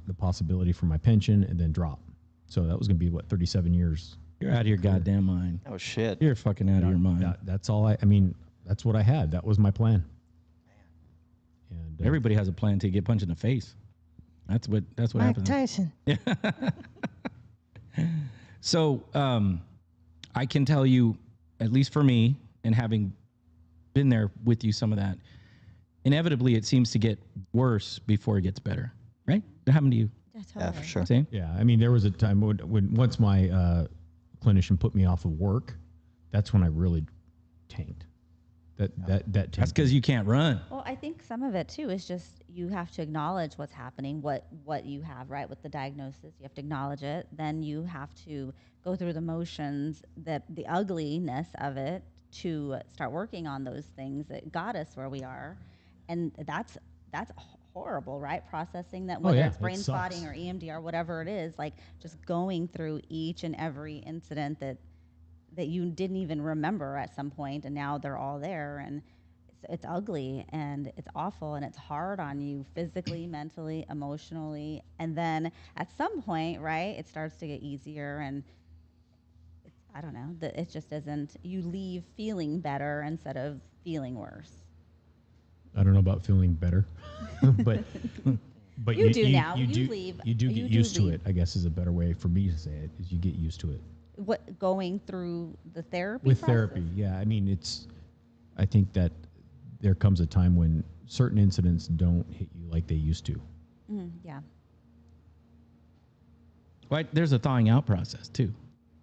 the possibility for my pension and then drop. So that was going to be 37 years. You're out of your goddamn mind. Oh, shit. You're fucking out of your mind. That's all I mean, that's what I had. That was my plan. And Everybody has a plan to get punched in the face. That's what happens. Tyson. So I can tell you, at least for me, and having been there with you, some of that, inevitably it seems to get worse before it gets better, right? That happened to you. Yeah, Yeah, totally. for sure. Same? yeah, I mean, there was a time when once my clinician put me off of work, that's when I really tanked. That tanked. That's because you can't run. Well, I think some of it too is just you have to acknowledge what's happening, what you have, right, with the diagnosis. You have to acknowledge it. Then you have to go through the motions, the ugliness of it, to start working on those things that got us where we are, and that's horrible, right? Processing that, whether yeah, it's it brain sucks. spotting or EMDR, whatever it is, like just going through each and every incident that you didn't even remember at some point, and now they're all there. And it's ugly and it's awful and it's hard on you physically, mentally, emotionally, and then at some point, right, it starts to get easier and it's, I don't know, that it just isn't. You leave feeling better instead of feeling worse. I don't know about feeling better, but You do now. You You do leave. you do You get do used to leave. it. I guess is a better way for me to say it. Is you get used to it What going through the therapy with process? therapy. Yeah, I mean I think that there comes a time when certain incidents don't hit you like they used to. Yeah. Right? There's a thawing out process too.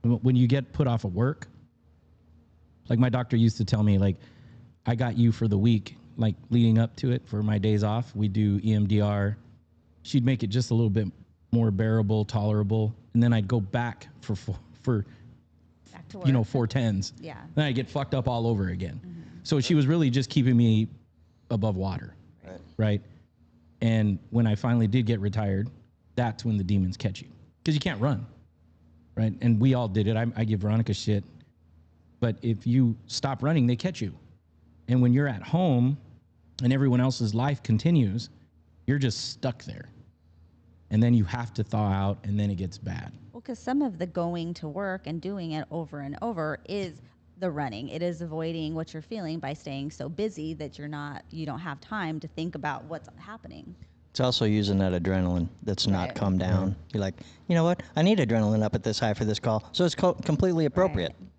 When you get put off of work, like my doctor used to tell me, like, I got you for the week, like leading up to it for my days off. We do EMDR. She'd make it just a little bit more bearable, tolerable, and then I'd go back for Back to work. 410s. Yeah. Then I get fucked up all over again. So she was really just keeping me above water. Right. And when I finally did get retired, that's when the demons catch you because you can't run. Right. And we all did it. I give Veronica shit. But if you stop running, they catch you. And when you're at home and everyone else's life continues, you're just stuck there. And then you have to thaw out and then it gets bad. Well, because some of the going to work and doing it over and over is the running. It is avoiding what you're feeling by staying so busy that you don't have time to think about what's happening. It's also using that adrenaline that's not Right. come down. You're like, you know what? I need adrenaline up at this high for this call. So it's completely appropriate. Right.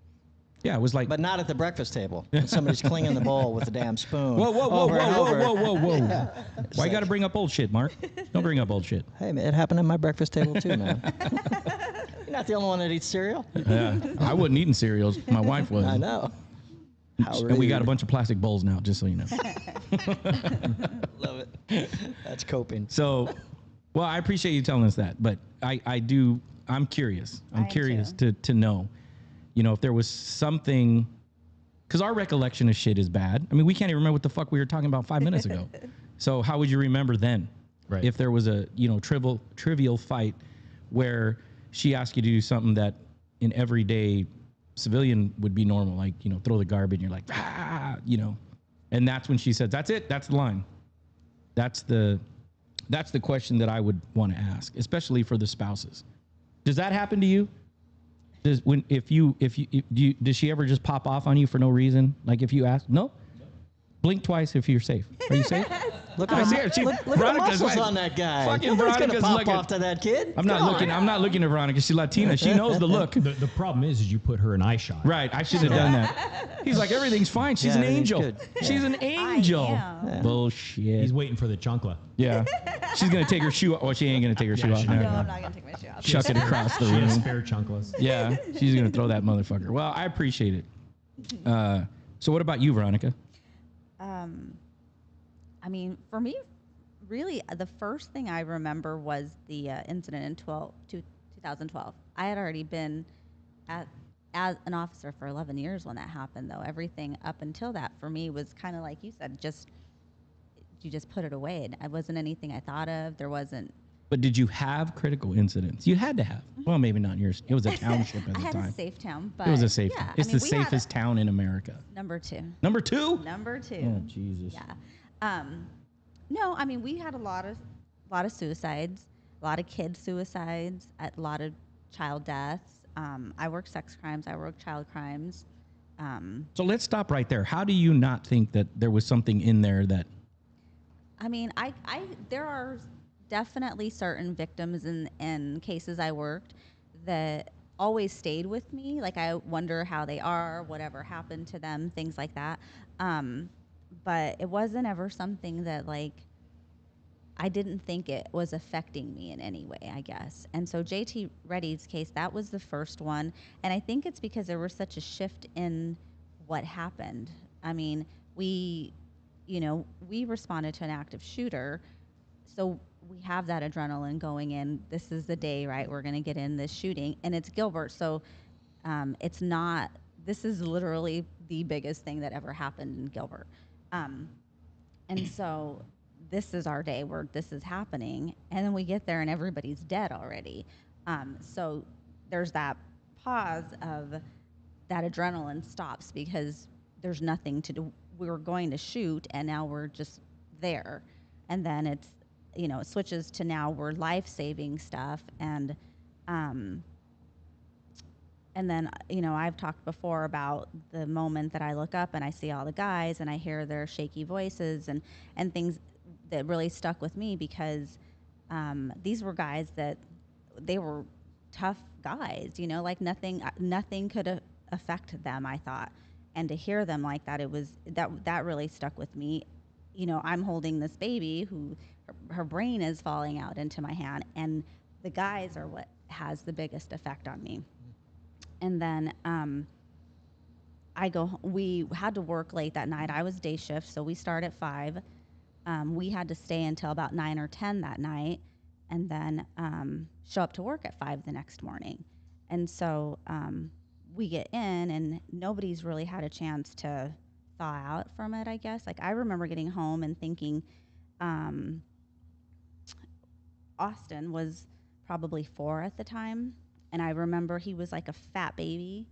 Yeah, it was like, But not at the breakfast table. When somebody's clinging the bowl with a damn spoon. whoa, whoa, whoa, over and whoa, over. whoa, whoa, whoa, whoa. Why you got to bring up old shit, Mark? Don't bring up old shit. Hey, man, it happened at my breakfast table too, man. You're not the only one that eats cereal. Yeah, I wasn't eating cereals. My wife was. I know. How And we got a rude. bunch of plastic bowls now, just so you know. Love it. That's coping. So, well, I appreciate you telling us that, but I'm curious. I I'm am curious too. to know, if there was something, because our recollection of shit is bad. I mean, we can't even remember what the fuck we were talking about 5 minutes ago. So how would you remember then? Right. If there was a, trivial fight where she asked you to do something that in everyday civilian would be normal, like, throw the garbage and you're like, and that's when she says, that's it. That's the line. That's the question that I would want to ask, especially for the spouses. Does that happen to you? Does she ever just pop off on you for no reason? Like if you ask, no? Blink twice if you're safe. Are you safe? Look I at see her. look at the Veronica's muscles like- on that guy. Fucking Nobody's gonna Veronica's pop looking- off to that kid. I'm not looking at Veronica. She's Latina. She knows the look. The problem is you put her an eye shot. Right. I should have done that. He's like, everything's fine. She's Yeah, an everything's angel. good. She's an angel. am. Bullshit. He's waiting for the chancla. Yeah. She's going to take her shoe off. Well, she ain't going to take her shoe off. she No, knows. No, no. I'm not gonna take my shoe off. Chuck it across the She has room. spare chanclas. Yeah. She's going to throw that motherfucker. Well, I appreciate it. So what about you, Veronica? I mean, for me, really, the first thing I remember was the incident in 2012. I had already been as an officer for 11 years when that happened, though. Everything up until that for me was kind of like you said, you just put it away. It wasn't anything I thought of. There wasn't. But did you have critical incidents? You had to have. Well, maybe not yours. It was a township at I the had time. a safe town, but It was a safe yeah, town. It's the we had safest town in America. number two. Number 2? Number two. Oh, Jesus. Yeah. No, I mean we had a lot of suicides, a lot of kid suicides, a lot of child deaths. I worked sex crimes. I worked child crimes. So let's stop right there. How do you not think that there was something in there that? I mean, there are definitely certain victims in cases I worked that always stayed with me. Like I wonder how they are, whatever happened to them, things like that. But it wasn't ever something that like I didn't think it was affecting me in any way, I guess. And so JT Reddy's case, that was the first one. And I think it's because there was such a shift in what happened. I mean, we responded to an active shooter. So we have that adrenaline going in. This is the day, right? We're going to get in this shooting. And it's Gilbert. So it's not, this is literally the biggest thing that ever happened in Gilbert. And so this is our day where this is happening. And then we get there and everybody's dead already. So there's that pause of that adrenaline stops because there's nothing to we were going to shoot, and now we're just there. And then it's, it switches to now we're life-saving stuff. Um, and then, I've talked before about the moment that I look up and I see all the guys and I hear their shaky voices and things that really stuck with me, because these were guys that they were tough guys, like nothing could affect them, I thought. And to hear them like that, that really stuck with me. I'm holding this baby who her brain is falling out into my hand, and the guys are what has the biggest effect on me. And then we had to work late that night. I was day shift, so we start at 5. We had to stay until about 9 or 10 that night, and then show up to work at 5 the next morning. And so we get in, and nobody's really had a chance to thaw out from it, I guess. Like, I remember getting home and thinking Austin was probably 4 at the time, and I remember he was like a fat baby,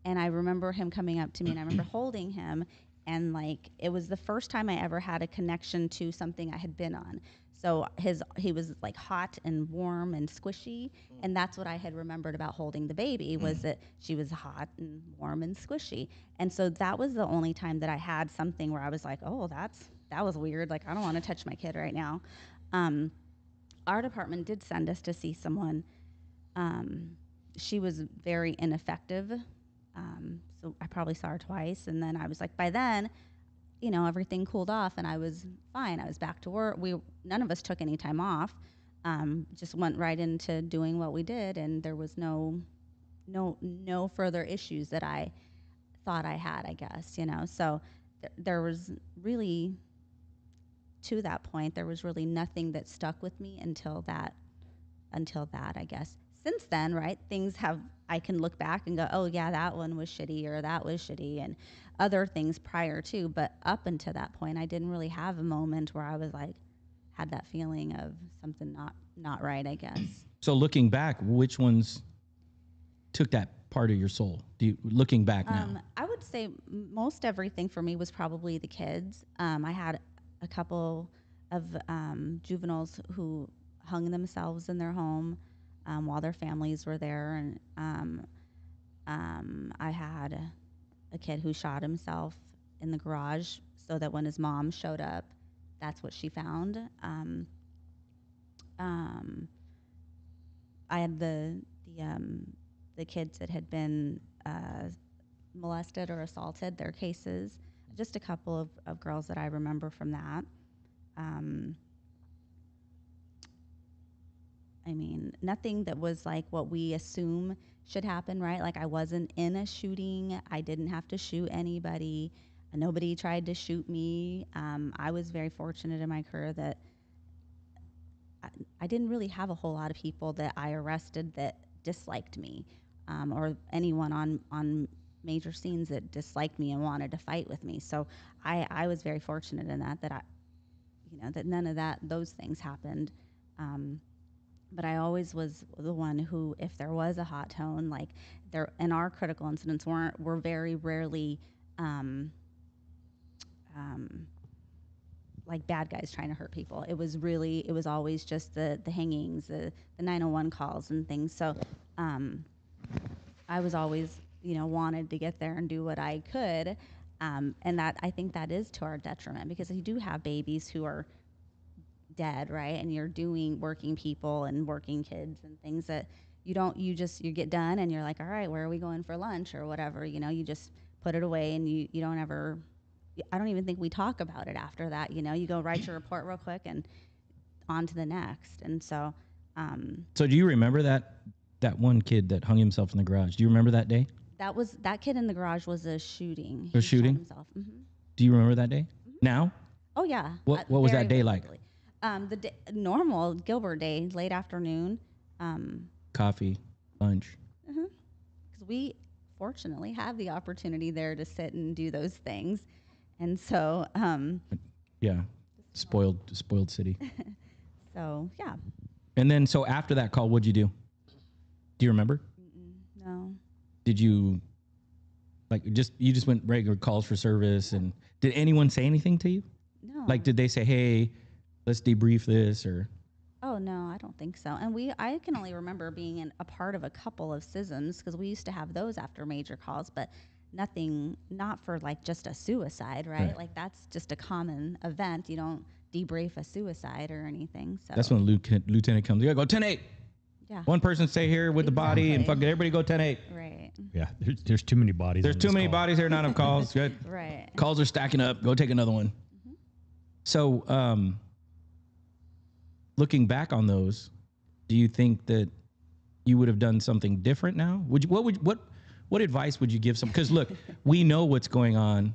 and I remember him coming up to me, and I remember holding him, and like it was the first time I ever had a connection to something I had been on. So he was like hot and warm and squishy, and that's what I had remembered about holding the baby, was that she was hot and warm and squishy. And so that was the only time that I had something where I was like, oh, that was weird. Like, I don't want to touch my kid right now. Our department did send us to see someone. She was very ineffective. So I probably saw her twice. And then I was like, by then, everything cooled off and I was fine. I was back to work. None of us took any time off. Just went right into doing what we did. And there was no further issues that I thought I had, I guess, So there was really, to that point, there was really nothing that stuck with me until that, I guess. Since then, right, I can look back and go, oh yeah, that one was shitty, or that was shitty, and other things prior to, but up until that point, I didn't really have a moment where I was like, had that feeling of something not right, I guess. So looking back, which ones took that part of your soul? Looking back now? I would say most everything for me was probably the kids. I had a couple of juveniles who hung themselves in their home while their families were there, and I had a kid who shot himself in the garage so that when his mom showed up, that's what she found. I had the kids that had been molested or assaulted, their cases. Just a couple of girls that I remember from that. I mean, nothing that was like what we assume should happen, right? Like, I wasn't in a shooting. I didn't have to shoot anybody. Nobody tried to shoot me. I was very fortunate in my career that I didn't really have a whole lot of people that I arrested that disliked me, or anyone on major scenes that disliked me and wanted to fight with me. So I was very fortunate in that that none of those things happened. But I always was the one who, if there was a hot tone, like and our critical incidents were very rarely like bad guys trying to hurt people. It was always just the hangings, the 911 calls and things. So I was always, wanted to get there and do what I could. And that, I think that is to our detriment, because you do have babies who are dead, right? And you're doing working people and working kids and things that you get done and you're like, all right, where are we going for lunch or whatever, you just put it away, and you don't ever, I don't even think we talk about it after that. You go write your report real quick and on to the next. And so So do you remember that one kid that hung himself in the garage? Do you remember that day? that kid in the garage was a shooting. A shooting? Shot himself. Mm-hmm. Do you remember that day? Mm-hmm. Now? Oh yeah. What was that day vividly. The normal Gilbert day, late afternoon. Coffee, lunch. Because we fortunately have the opportunity there to sit and do those things, and so yeah, spoiled city. So yeah. And then so after that call, what'd you do? Do you remember? No. Did you Like you just went regular calls for service, and did anyone say anything to you? No. Like, did they say, "Hey, let's debrief this," or? Oh no, I don't think so. And I can only remember being a part of a couple of schisms because we used to have those after major calls, but nothing, not for like just a suicide, right? Like that's just a common event. You don't debrief a suicide or anything. So That's when lieutenant comes. You gotta go 10-8. yeah, One person stay here with the body, and Exactly. everybody go 10-8. right, Yeah, there's too many bodies. There's on too this many call. bodies here, not enough calls. Good. right. Calls are stacking up. Go take another one. So, looking back on those, do you think that you would have done something different now? What advice would you give some? Because look, we know what's going on.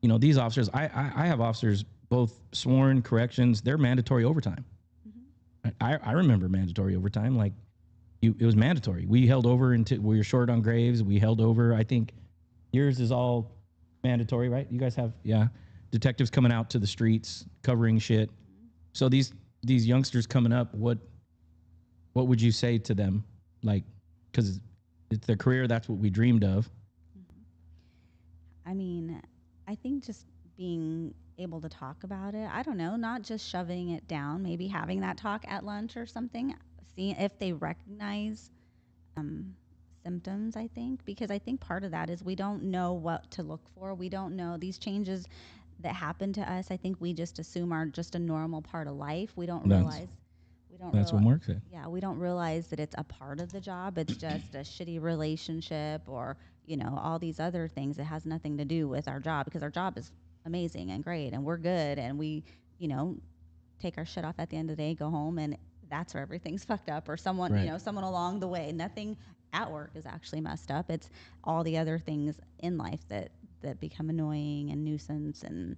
You know, these officers. I have officers, both sworn, corrections. They're mandatory overtime. I remember mandatory overtime. Like, it was mandatory. We held over until we were short on graves. We held over. I think yours is all mandatory, right? You guys have, yeah, detectives coming out to the streets covering shit. So these youngsters coming up, what would you say to them? Like, because it's their career, that's what we dreamed of. I mean, I think just being able to talk about it, I don't know, not just shoving it down, maybe having that talk at lunch or something, seeing if they recognize symptoms, I think, because I think part of that is we don't know what to look for. We don't know these changes that happen to us. I think we just assume are just a normal part of life. We don't realize. That's what Mark said. Yeah, we don't realize that it's a part of the job. It's just a shitty relationship or, you know, all these other things that has nothing to do with our job because our job is amazing and great and we're good and we, you know, take our shit off at the end of the day, go home and that's where everything's fucked up or someone, Right. you know, someone along the way. Nothing at work is actually messed up. It's all the other things in life that become annoying and nuisance and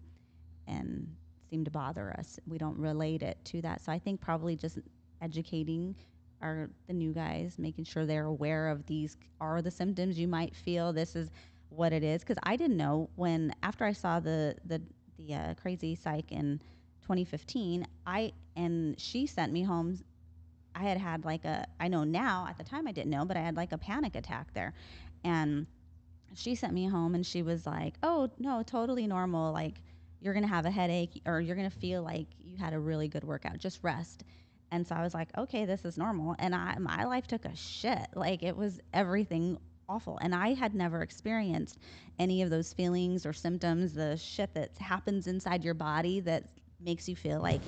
seem to bother us. We don't relate it to that. So I think probably just educating the new guys, making sure they're aware of these are the symptoms you might feel. This is what it is. Because I didn't know after I saw the crazy psych in 2015, and she sent me home. I had like I know now, at the time I didn't know, but I had like a panic attack there. And she sent me home and she was like, oh, no, totally normal. Like, you're going to have a headache or you're going to feel like you had a really good workout. Just rest. And so I was like, okay, this is normal. And my life took a shit. Like, it was everything awful. And I had never experienced any of those feelings or symptoms, the shit that happens inside your body that makes you feel like,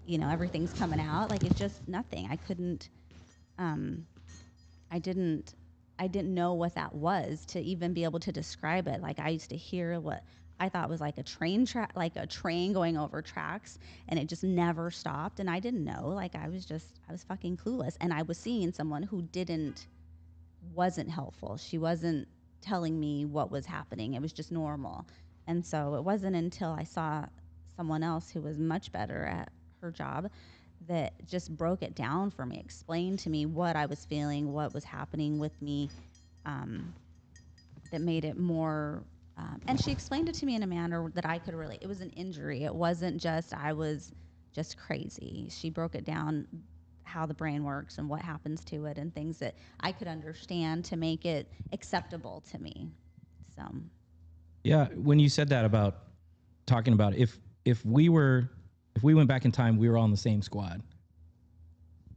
you know, everything's coming out. Like, it's just nothing. I couldn't, I didn't know what that was to even be able to describe it. Like, I used to hear what I thought was like a train going over tracks, and it just never stopped. And I didn't know. Like, I was fucking clueless. And I was seeing someone who wasn't helpful. She wasn't telling me what was happening. It was just normal. And so it wasn't until I saw someone else who was much better at her job that just broke it down for me, explained to me what I was feeling, what was happening with me, that made it more. And she explained it to me in a manner that I could relate. It was an injury. It wasn't just I was just crazy. She broke it down, how the brain works and what happens to it, and things that I could understand to make it acceptable to me. So. Yeah, when you said that about talking about if we went back in time, we were all in the same squad,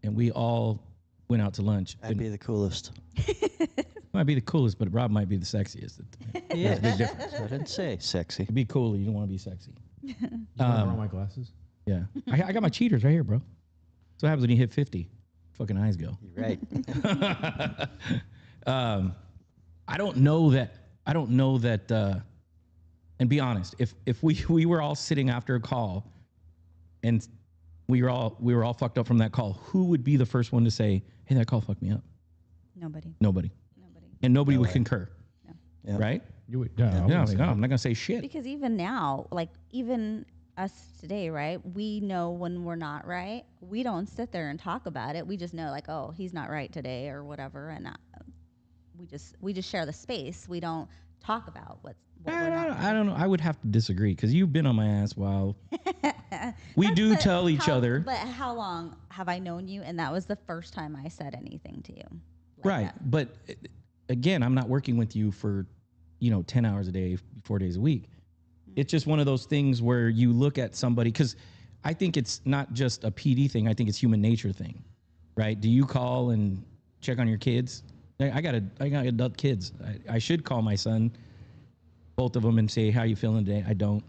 and we all went out to lunch. I'd be the coolest. Might be the coolest, but Rob might be the sexiest. Yeah, Big difference. that's what I'd say. Sexy. Be cool, you don't want to be sexy. You wanna borrow my glasses? Yeah, I got my cheaters right here, bro. That's what happens when you hit 50. Fucking eyes go. You're right. I don't know that. And be honest, if we were all sitting after a call, and we were all fucked up from that call, who would be the first one to say, "Hey, that call fucked me up"? Nobody. And nobody would concur. Yep. Right? You would, Yeah, I wouldn't say I'm that. not gonna say shit. Because even now, like even us today, right? We know when we're not right. We don't sit there and talk about it. We just know, like, oh, he's not right today or whatever, and we just share the space. We don't talk about what we're not. I don't know. I would have to disagree because you've been on my ass while we do tell each other. But how long have I known you? And that was the first time I said anything to you. Like Right. that. But again, I'm not working with you for, 10 hours a day, 4 days a week. It's just one of those things where you look at somebody, because I think it's not just a PD thing. I think it's human nature thing, right? Do you call and check on your kids? I got adult kids. I should call my son, both of them, and say, how you feeling today? I don't.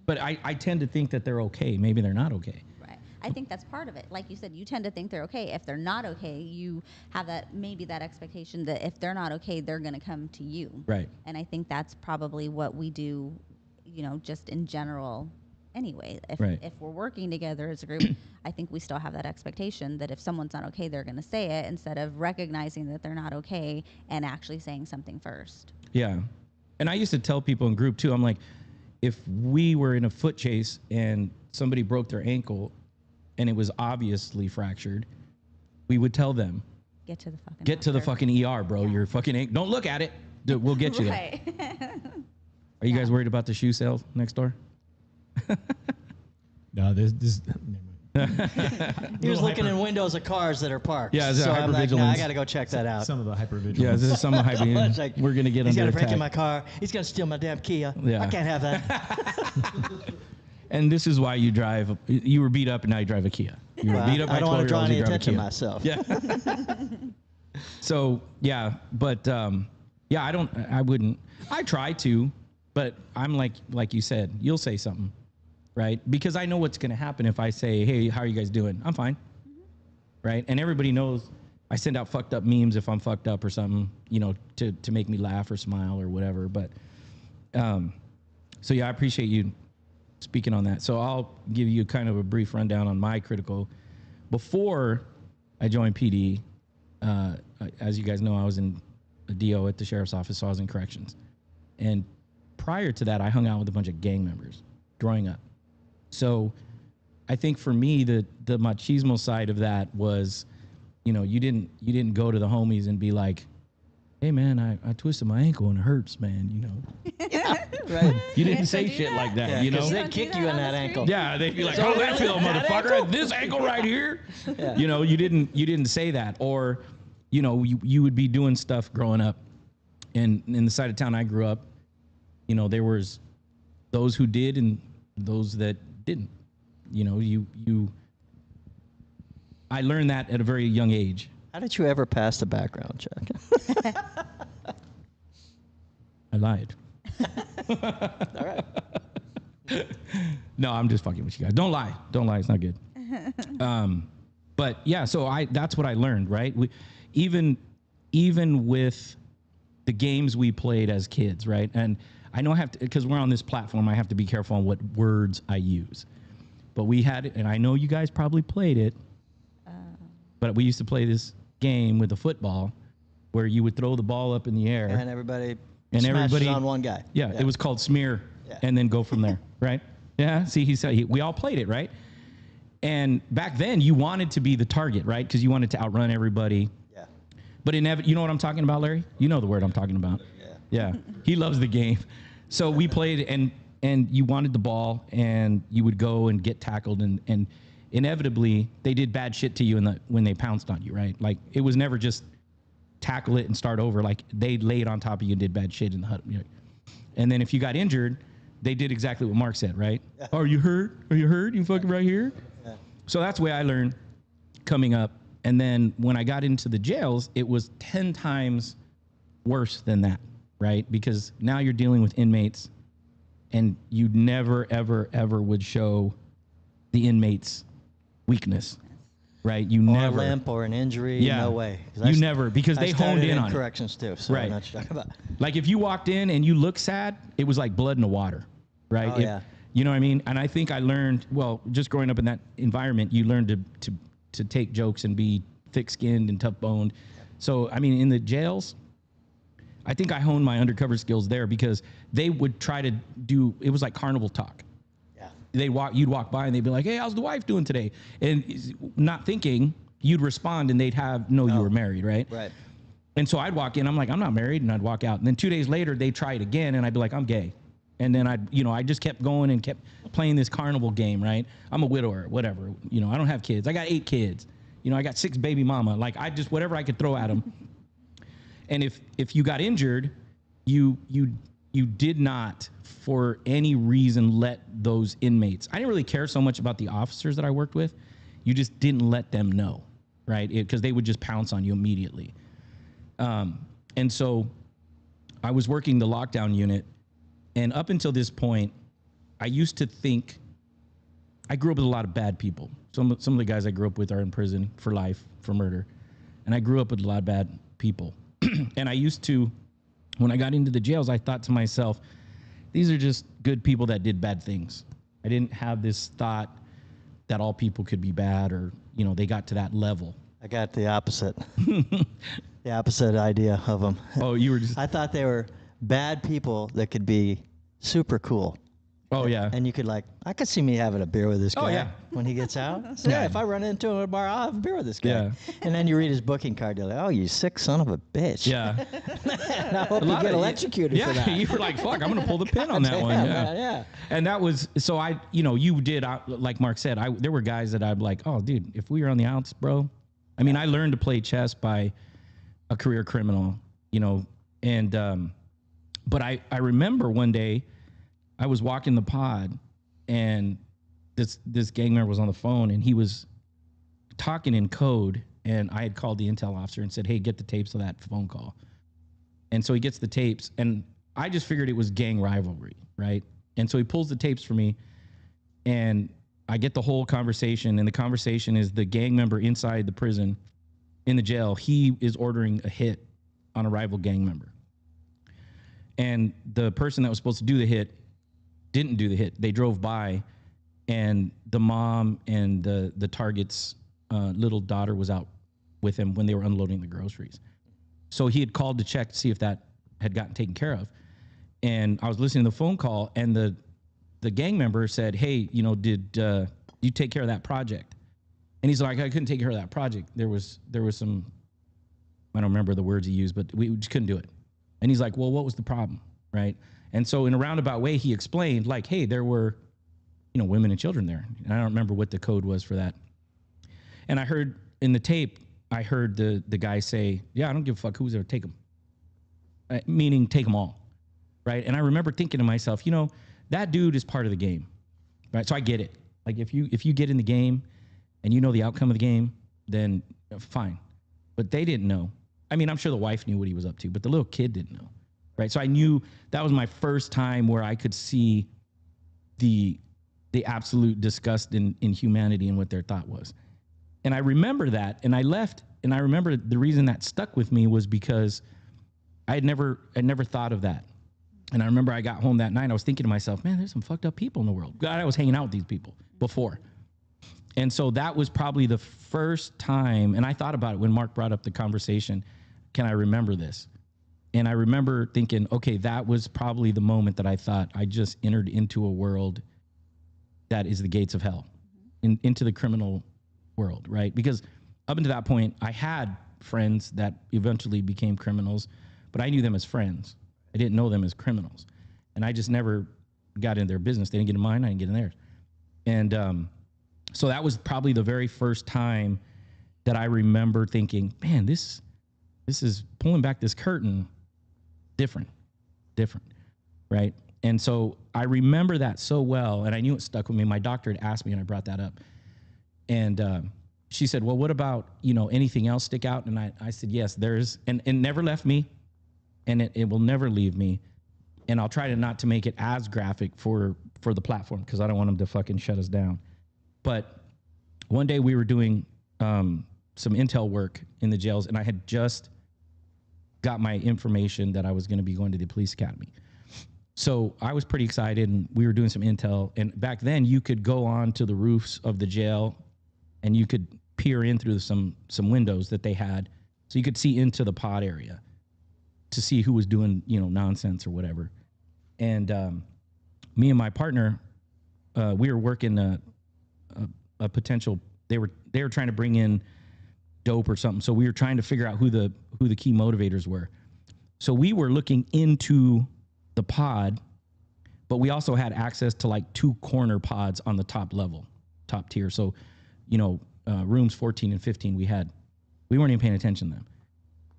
But I tend to think that they're okay. Maybe they're not okay. Right. I think that's part of it. Like you said, you tend to think they're okay. If they're not okay, you have that expectation that if they're not okay, they're going to come to you. Right. And I think that's probably what we do, just in general anyway. If we're working together as a group, I think we still have that expectation that if someone's not okay, they're going to say it instead of recognizing that they're not okay and actually saying something first. Yeah. And I used to tell people in group too, I'm like, if we were in a foot chase and somebody broke their ankle and it was obviously fractured, we would tell them, get to the fucking ER, bro. Yeah. You're fucking don't look at it. We'll get you there. Are you guys worried about the shoe sale next door? No, this He was looking in windows of cars that are parked. Yeah, so I'm like, hypervigilance. I got to go check that out. some of the hypervigilance. Yeah, this is some hypervigilance. Like, we're gonna get he's under got to break in attack. my car. He's going to steal my damn Kia. Yeah. I can't have that. And this is why you drive. You were beat up, and now you drive a Kia. You were beat up by I don't want to draw 12-year-olds, any you drive a attention to Kia. myself. Yeah. So yeah, but yeah, I wouldn't. I try to, but I'm like you said, you'll say something, right? Because I know what's going to happen if I say, hey, how are you guys doing? I'm fine. Right? And everybody knows I send out fucked up memes if I'm fucked up or something, to make me laugh or smile or whatever. But so yeah, I appreciate you speaking on that. So I'll give you kind of a brief rundown on my critical. Before I joined PD, as you guys know, I was in a DO at the sheriff's office, so I was in corrections. And prior to that, I hung out with a bunch of gang members growing up. So I think for me, the machismo side of that was, you didn't go to the homies and be like, hey man, I twisted my ankle and it hurts, man, Yeah, right. You didn't say shit like that, Because they'd kick you in that ankle. Yeah, they'd be like, "How that feel, motherfucker? This ankle right here." Yeah. You didn't say that, or you would be doing stuff growing up, and in the side of town I grew up, there was those who did and those that didn't. I learned that at a very young age. How did you ever pass the background check? I lied. All right. No, I'm just fucking with you guys. Don't lie. It's not good. But yeah, so that's what I learned, right? Even with the games we played as kids, right? And I know I have to, because we're on this platform, I have to be careful on what words I use. But we had it, and I know you guys probably played it, but we used to play this game with a football where you would throw the ball up in the air. And everybody smashes on one guy. Yeah, it was called smear, and then go from there, right? Yeah, see, we all played it, right? And back then, you wanted to be the target, right? Because you wanted to outrun everybody. Yeah. But you know what I'm talking about, Larry? You know the word I'm talking about. Yeah. He loves the game. So we played, and you wanted the ball, and you would go and get tackled, and inevitably, they did bad shit to you when they pounced on you, right? Like, it was never just tackle it and start over. Like, they laid on top of you and did bad shit in the hut. And then if you got injured, they did exactly what Mark said, right? Yeah. Oh, are you hurt? Are you hurt? You fucking right here? Yeah. So that's the way I learned coming up. And then when I got into the jails, it was 10 times worse than that, right? Because now you're dealing with inmates, and you never, ever, ever would show the inmates' weakness, right? You never. Or a limp or an injury. Yeah. No way. You never, because they honed in on corrections too. So right. I know what you're talking about. Like if you walked in and you looked sad, it was like blood in the water, right? Oh, yeah. You know what I mean? And I think I learned, well, just growing up in that environment, you learn to take jokes and be thick-skinned and tough-boned. So, I mean, in the jails, I think I honed my undercover skills there because they would try to do, it was like carnival talk. Yeah. You'd walk by and they'd be like, hey, how's the wife doing today? And not thinking, you'd respond and they'd you were married, right? Right. And so I'd walk in, I'm like, I'm not married, and I'd walk out. And then 2 days later, they'd try it again, and I'd be like, I'm gay. And then I just kept going and kept playing this carnival game, right? I'm a widower, whatever. I don't have kids. I got 8 kids. I got 6 baby mama. Like, whatever I could throw at them. And if you got injured, you did not, for any reason, let those inmates. I didn't really care so much about the officers that I worked with. You just didn't let them know, right? Because they would just pounce on you immediately. And so I was working the lockdown unit, and up until this point, I used to think, I grew up with a lot of bad people. Some of the guys I grew up with are in prison for life, for murder. And I grew up with a lot of bad people. And I used to, when I got into the jails, I thought to myself, these are just good people that did bad things. I didn't have this thought that all people could be bad, or, you know, they got to that level. I got the opposite. The opposite idea of them. Oh, you were just... I thought they were bad people that could be super cool. Oh, yeah. And you could, like, I could see me having a beer with this guy yeah. when he gets out. So, yeah, if I run into him at a bar, I'll have a beer with this guy. Yeah. And then you read his booking card, you're like, oh, you sick son of a bitch. Yeah. And I hope you get electrocuted for that. Yeah, you were like, fuck, I'm going to pull the pin on that one. Yeah. Man, yeah. And that was, so I, you know, you did, like Mark said, there were guys that I'd like, oh, dude, if we were on the outs, bro. I mean, I learned to play chess by a career criminal, you know, and, but I remember one day I was walking the pod, and this gang member was on the phone, and he was talking in code, and I had called the intel officer and said, hey, get the tapes of that phone call. And so he gets the tapes, and I just figured it was gang rivalry, right? And so he pulls the tapes for me, and I get the whole conversation, and the conversation is the gang member inside the prison, in the jail. He is ordering a hit on a rival gang member. And the person that was supposed to do the hit didn't do the hit. They drove by, and the mom and the target's little daughter was out with him when they were unloading the groceries. So he had called to check to see if that had gotten taken care of. And I was listening to the phone call, and the gang member said, hey, you know, did you take care of that project? And he's like, I couldn't take care of that project. There was some, I don't remember the words he used, but we just couldn't do it. And he's like, well, what was the problem, right? And so in a roundabout way, he explained, like, hey, there were, you know, women and children there. And I don't remember what the code was for that. And I heard in the tape, I heard the guy say, yeah, I don't give a fuck who's there, take them. Meaning take them all, right? And I remember thinking to myself, you know, that dude is part of the game, right? So I get it. Like, if you get in the game and you know the outcome of the game, then fine. But they didn't know. I mean, I'm sure the wife knew what he was up to, but the little kid didn't know, right? So I knew that was my first time where I could see the absolute disgust in humanity and what their thought was. And I remember that, and I left, and I remember the reason that stuck with me was because I'd never thought of that. And I remember I got home that night, I was thinking to myself, man, there's some fucked up people in the world. God, I was hanging out with these people before. And so that was probably the first time, and I thought about it when Mark brought up the conversation, can I remember this? And I remember thinking, okay, that was probably the moment that I thought I just entered into a world that is the gates of hell, into the criminal world, right? Because up until that point, I had friends that eventually became criminals, but I knew them as friends. I didn't know them as criminals. And I just never got in their business. They didn't get in mine, I didn't get in theirs. And so that was probably the very first time that I remember thinking, man, this is pulling back this curtain different, right? And so I remember that so well, and I knew it stuck with me. My doctor had asked me, and I brought that up. And she said, well, what about, you know, anything else stick out? And I said, yes, there's, and it never left me, and it will never leave me. And I'll try to not to make it as graphic for the platform, because I don't want them to fucking shut us down. But one day we were doing some intel work in the jails, and I had just got my information that I was going to be going to the police academy. So I was pretty excited, and we were doing some intel. And back then, you could go on to the roofs of the jail, and you could peer in through some windows that they had, so you could see into the pod area to see who was doing, you know, nonsense or whatever. And me and my partner, we were working a potential. They were trying to bring in dope or something. So we were trying to figure out who the key motivators were. So we were looking into the pod, but we also had access to like 2 corner pods on the top level, top tier. So, you know, rooms 14 and 15 we weren't even paying attention to them.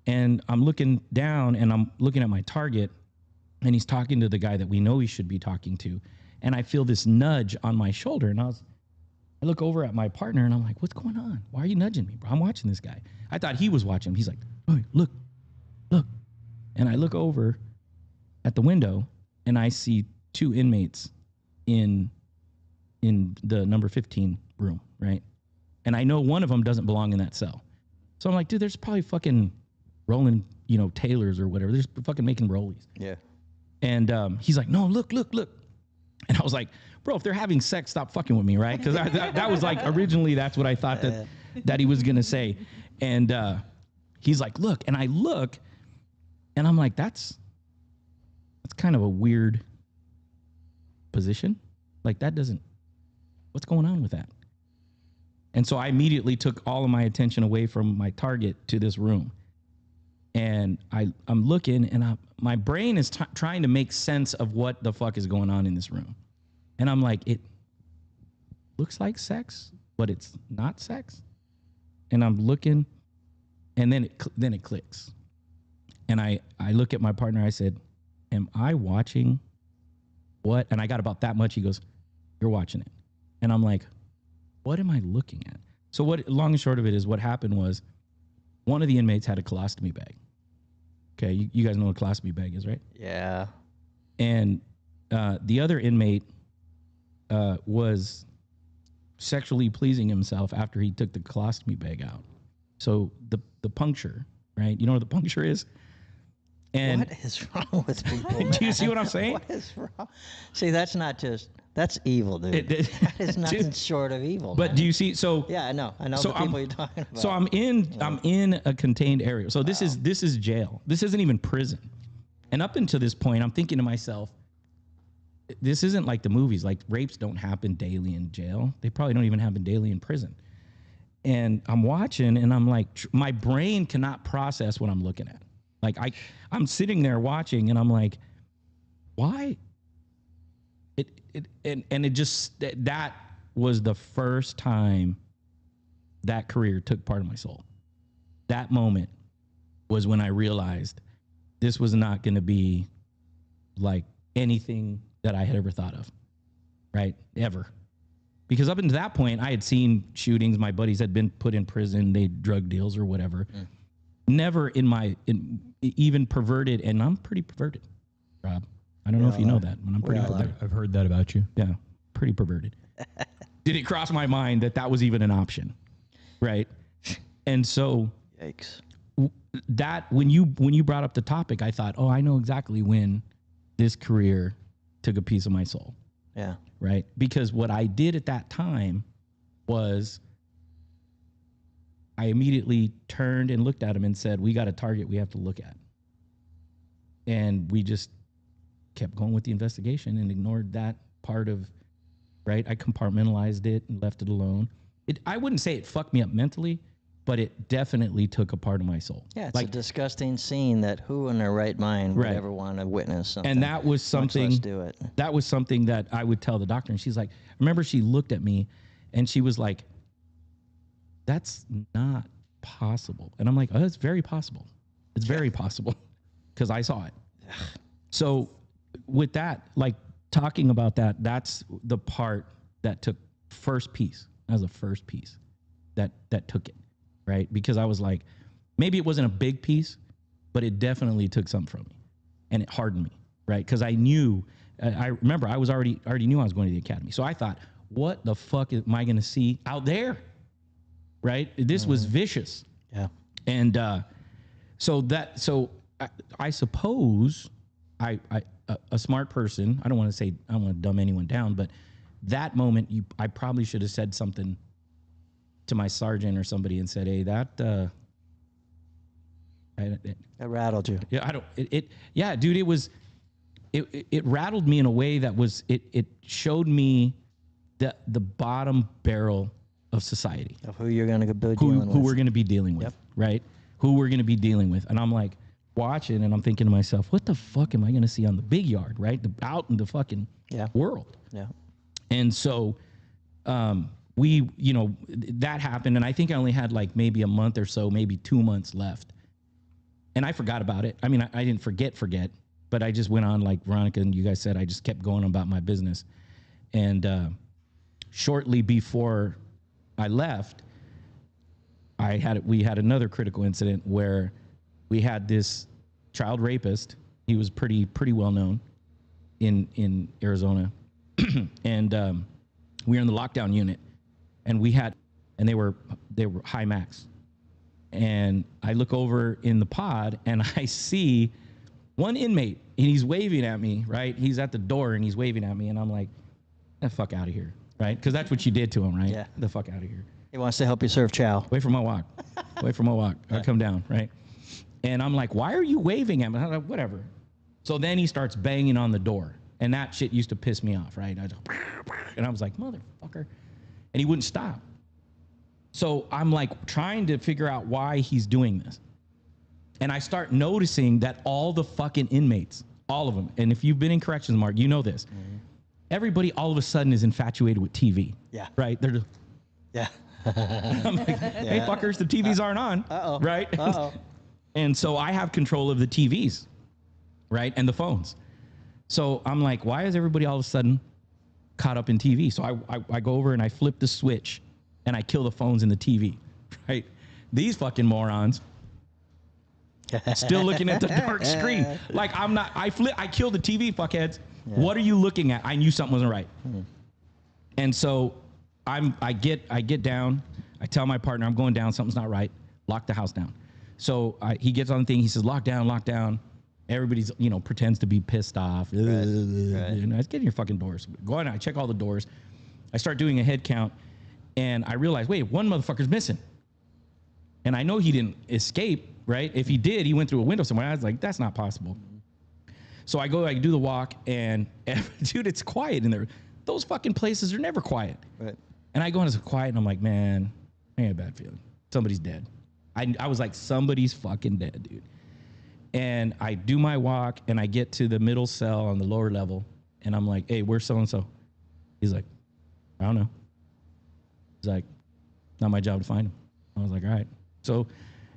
And I'm looking down, and I'm looking at my target, and he's talking to the guy that we know he should be talking to. And I feel this nudge on my shoulder, and I look over at my partner, and I'm like, what's going on? Why are you nudging me, bro? I'm watching this guy. I thought he was watching him. He's like, oh, look. And I look over at the window, and I see 2 inmates in the number 15 room, right? And I know one of them doesn't belong in that cell. So I'm like, dude, there's probably fucking rolling, Taylors or whatever. They're just fucking making rollies. Yeah. And he's like, no, look. And I was like, bro, if they're having sex, stop fucking with me, right? Because that was like, originally, that's what I thought that he was going to say. And he's like, look. And I look, and I'm like, that's kind of a weird position. Like, what's going on with that? And so I immediately took all of my attention away from my target to this room. And I'm looking, and my brain is trying to make sense of what the fuck is going on in this room. And I'm like, it looks like sex, but it's not sex. And I'm looking, and then it clicks. And I look at my partner. I said, am I watching what? And I got about that much. He goes, you're watching it. And I'm like, what am I looking at? So long and short of it is, what happened was, one of the inmates had a colostomy bag. Okay, you guys know what a colostomy bag is, right? Yeah. And the other inmate was sexually pleasing himself after he took the colostomy bag out. So the puncture, right? You know what the puncture is? And what is wrong with people? Do you see what I'm saying? What is wrong? See, that's evil, dude. That is nothing short of evil. But man. do you see? So yeah, I know so the people you're talking about. So I'm in a contained area. So this is jail. This isn't even prison. And up until this point, I'm thinking to myself, this isn't like the movies. Like, rapes don't happen daily in jail. They probably don't even happen daily in prison. And I'm watching, and I'm like, my brain cannot process what I'm looking at. Like, I'm sitting there watching, and I'm like, why? That was the first time that career took part of my soul. That moment was when I realized this was not going to be like anything that I had ever thought of, right? Ever. Because up until that point, I had seen shootings. My buddies had been put in prison. They drug deals or whatever. Never even perverted, and I'm pretty perverted, Rob. I don't know if you know that, but I'm pretty perverted. I've heard that about you. Yeah, pretty perverted. Did it cross my mind that was even an option, right? And so, yikes. That when you brought up the topic, I thought, oh, I know exactly when this career took a piece of my soul. Yeah. Right? Because what I did at that time was I immediately turned and looked at him and said, we got a target we have to look at. And we just kept going with the investigation and ignored that part of, right? I compartmentalized it and left it alone. I wouldn't say it fucked me up mentally, but it definitely took a part of my soul. Yeah, it's a disgusting scene that who in their right mind would ever want to witness something. And that was something. Much less do it. That was something that I would tell the doctor, and she's like, remember, she looked at me, and she was like, "That's not possible." And I'm like, "Oh, it's very possible. It's very possible," because I saw it. So, with that, like talking about that, that's the part that took first piece. That was the first piece that took it. Right? Because I was like, maybe it wasn't a big piece, but it definitely took something from me, and it hardened me, right? Because I knew, I remember I was already knew I was going to the academy. So I thought, what the fuck am I going to see out there? Right? This was vicious. Yeah. And so I suppose a smart person, I don't want to dumb anyone down, but that moment I probably should have said something to my sergeant or somebody and said, "Hey, that rattled you." Yeah, dude, it rattled me in a way that was it showed me the bottom barrel of society, of who you're going to be dealing with, who we're going to be dealing with, right? Who we're going to be dealing with, and I'm like watching, and I'm thinking to myself, what the fuck am I going to see on the big yard, right? Out in the fucking world. Yeah. And so, that happened, and I think I only had like maybe a month or so, maybe 2 months left, and I forgot about it. I mean, I didn't forget, but I just went on, like Veronica and you guys said, I just kept going about my business. And shortly before I left, we had another critical incident where we had this child rapist. He was pretty well known in Arizona, and we were in the lockdown unit, and they were high max. And I look over in the pod and I see one inmate and he's waving at me, right? He's at the door and he's waving at me, and I'm like, the fuck out of here, right? Because that's what you did to him, right? Yeah. The fuck out of here. He wants to help you serve chow. Wait for my walk. Wait for my walk. I come down, right? And I'm like, why are you waving at me? I'm like, whatever. So then he starts banging on the door. And that shit used to piss me off, right? And I was like, motherfucker. And he wouldn't stop. So I'm like trying to figure out why he's doing this. And I start noticing that all the fucking inmates, all of them, and if you've been in corrections, Mark, you know this. Mm-hmm. Everybody all of a sudden is infatuated with TV. Yeah. Right? They're just, yeah. I'm like, hey, fuckers, the TVs aren't on. Uh-oh. Right? Uh-oh. And so I have control of the TVs, right? And the phones. So I'm like, why is everybody all of a sudden caught up in TV? So I go over and I flip the switch and I kill the phones and the TV, right? These fucking morons still looking at the dark screen. Like I killed the TV, fuckheads. Yeah. What are you looking at? I knew something wasn't right. And so I get down, I tell my partner, I'm going down, something's not right. Lock the house down. So he gets on the thing, he says, lock down. Everybody's, pretends to be pissed off. Right. Get in your fucking doors. Go on, I check all the doors. I start doing a head count, and I realize, wait, one motherfucker's missing. And I know he didn't escape, right? If he did, he went through a window somewhere. I was like, that's not possible. So I do the walk, and dude, it's quiet in there. Those fucking places are never quiet. Right. And I go in, it's quiet, and I'm like, man, I had a bad feeling. Somebody's dead. I was like, somebody's fucking dead, dude. And I do my walk, and I get to the middle cell on the lower level, and I'm like, hey, where's so-and-so? He's like, I don't know. He's like, not my job to find him. I was like, all right. So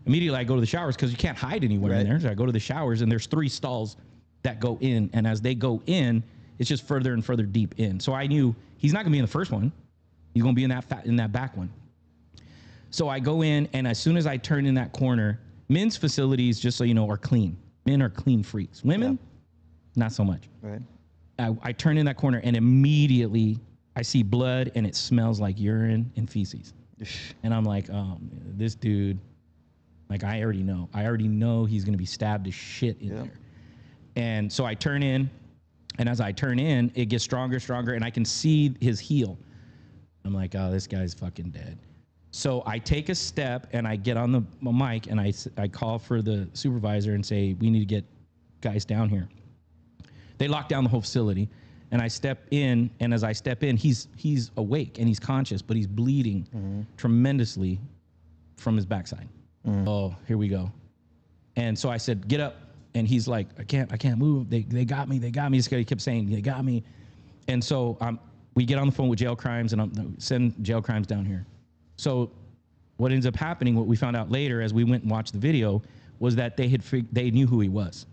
immediately I go to the showers because you can't hide anywhere in there. So I go to the showers, and there's 3 stalls that go in, and as they go in, it's just further and further deep in. So I knew he's not going to be in the first one. He's going to be in that back one. So I go in, and as soon as I turn in that corner, men's facilities, just so you know, are clean. Men are clean freaks. Women, not so much. Right. I turn in that corner, and immediately I see blood, and it smells like urine and feces. And I'm like, this dude, like I already know he's going to be stabbed to shit in there. And so I turn in, and as I turn in, it gets stronger, and I can see his heel. I'm like, oh, this guy's fucking dead. So I take a step, and I get on the mic, and I call for the supervisor and say, we need to get guys down here. They lock down the whole facility, and I step in, and as I step in, he's awake, and he's conscious, but he's bleeding tremendously from his backside. Oh, here we go. And so I said, get up. And he's like, I can't move. They got me. This guy kept saying, they got me. And so we get on the phone with jail crimes, and send jail crimes down here. So what ends up happening, what we found out later as we went and watched the video, was that they knew who he was.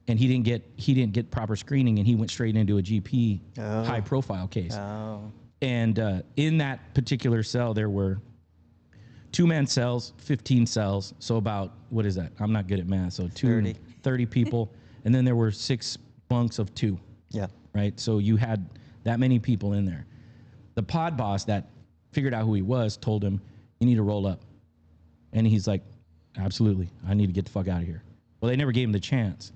And he didn't get proper screening, and he went straight into a GP high profile case. Oh. And in that particular cell, there were 2-man cells, 15 cells. So about, what is that? I'm not good at math. So 30 people. And then there were 6 bunks of 2. Yeah. Right. So you had that many people in there. The pod boss that figured out who he was told him, you need to roll up. And he's like, absolutely. I need to get the fuck out of here. Well, they never gave him the chance.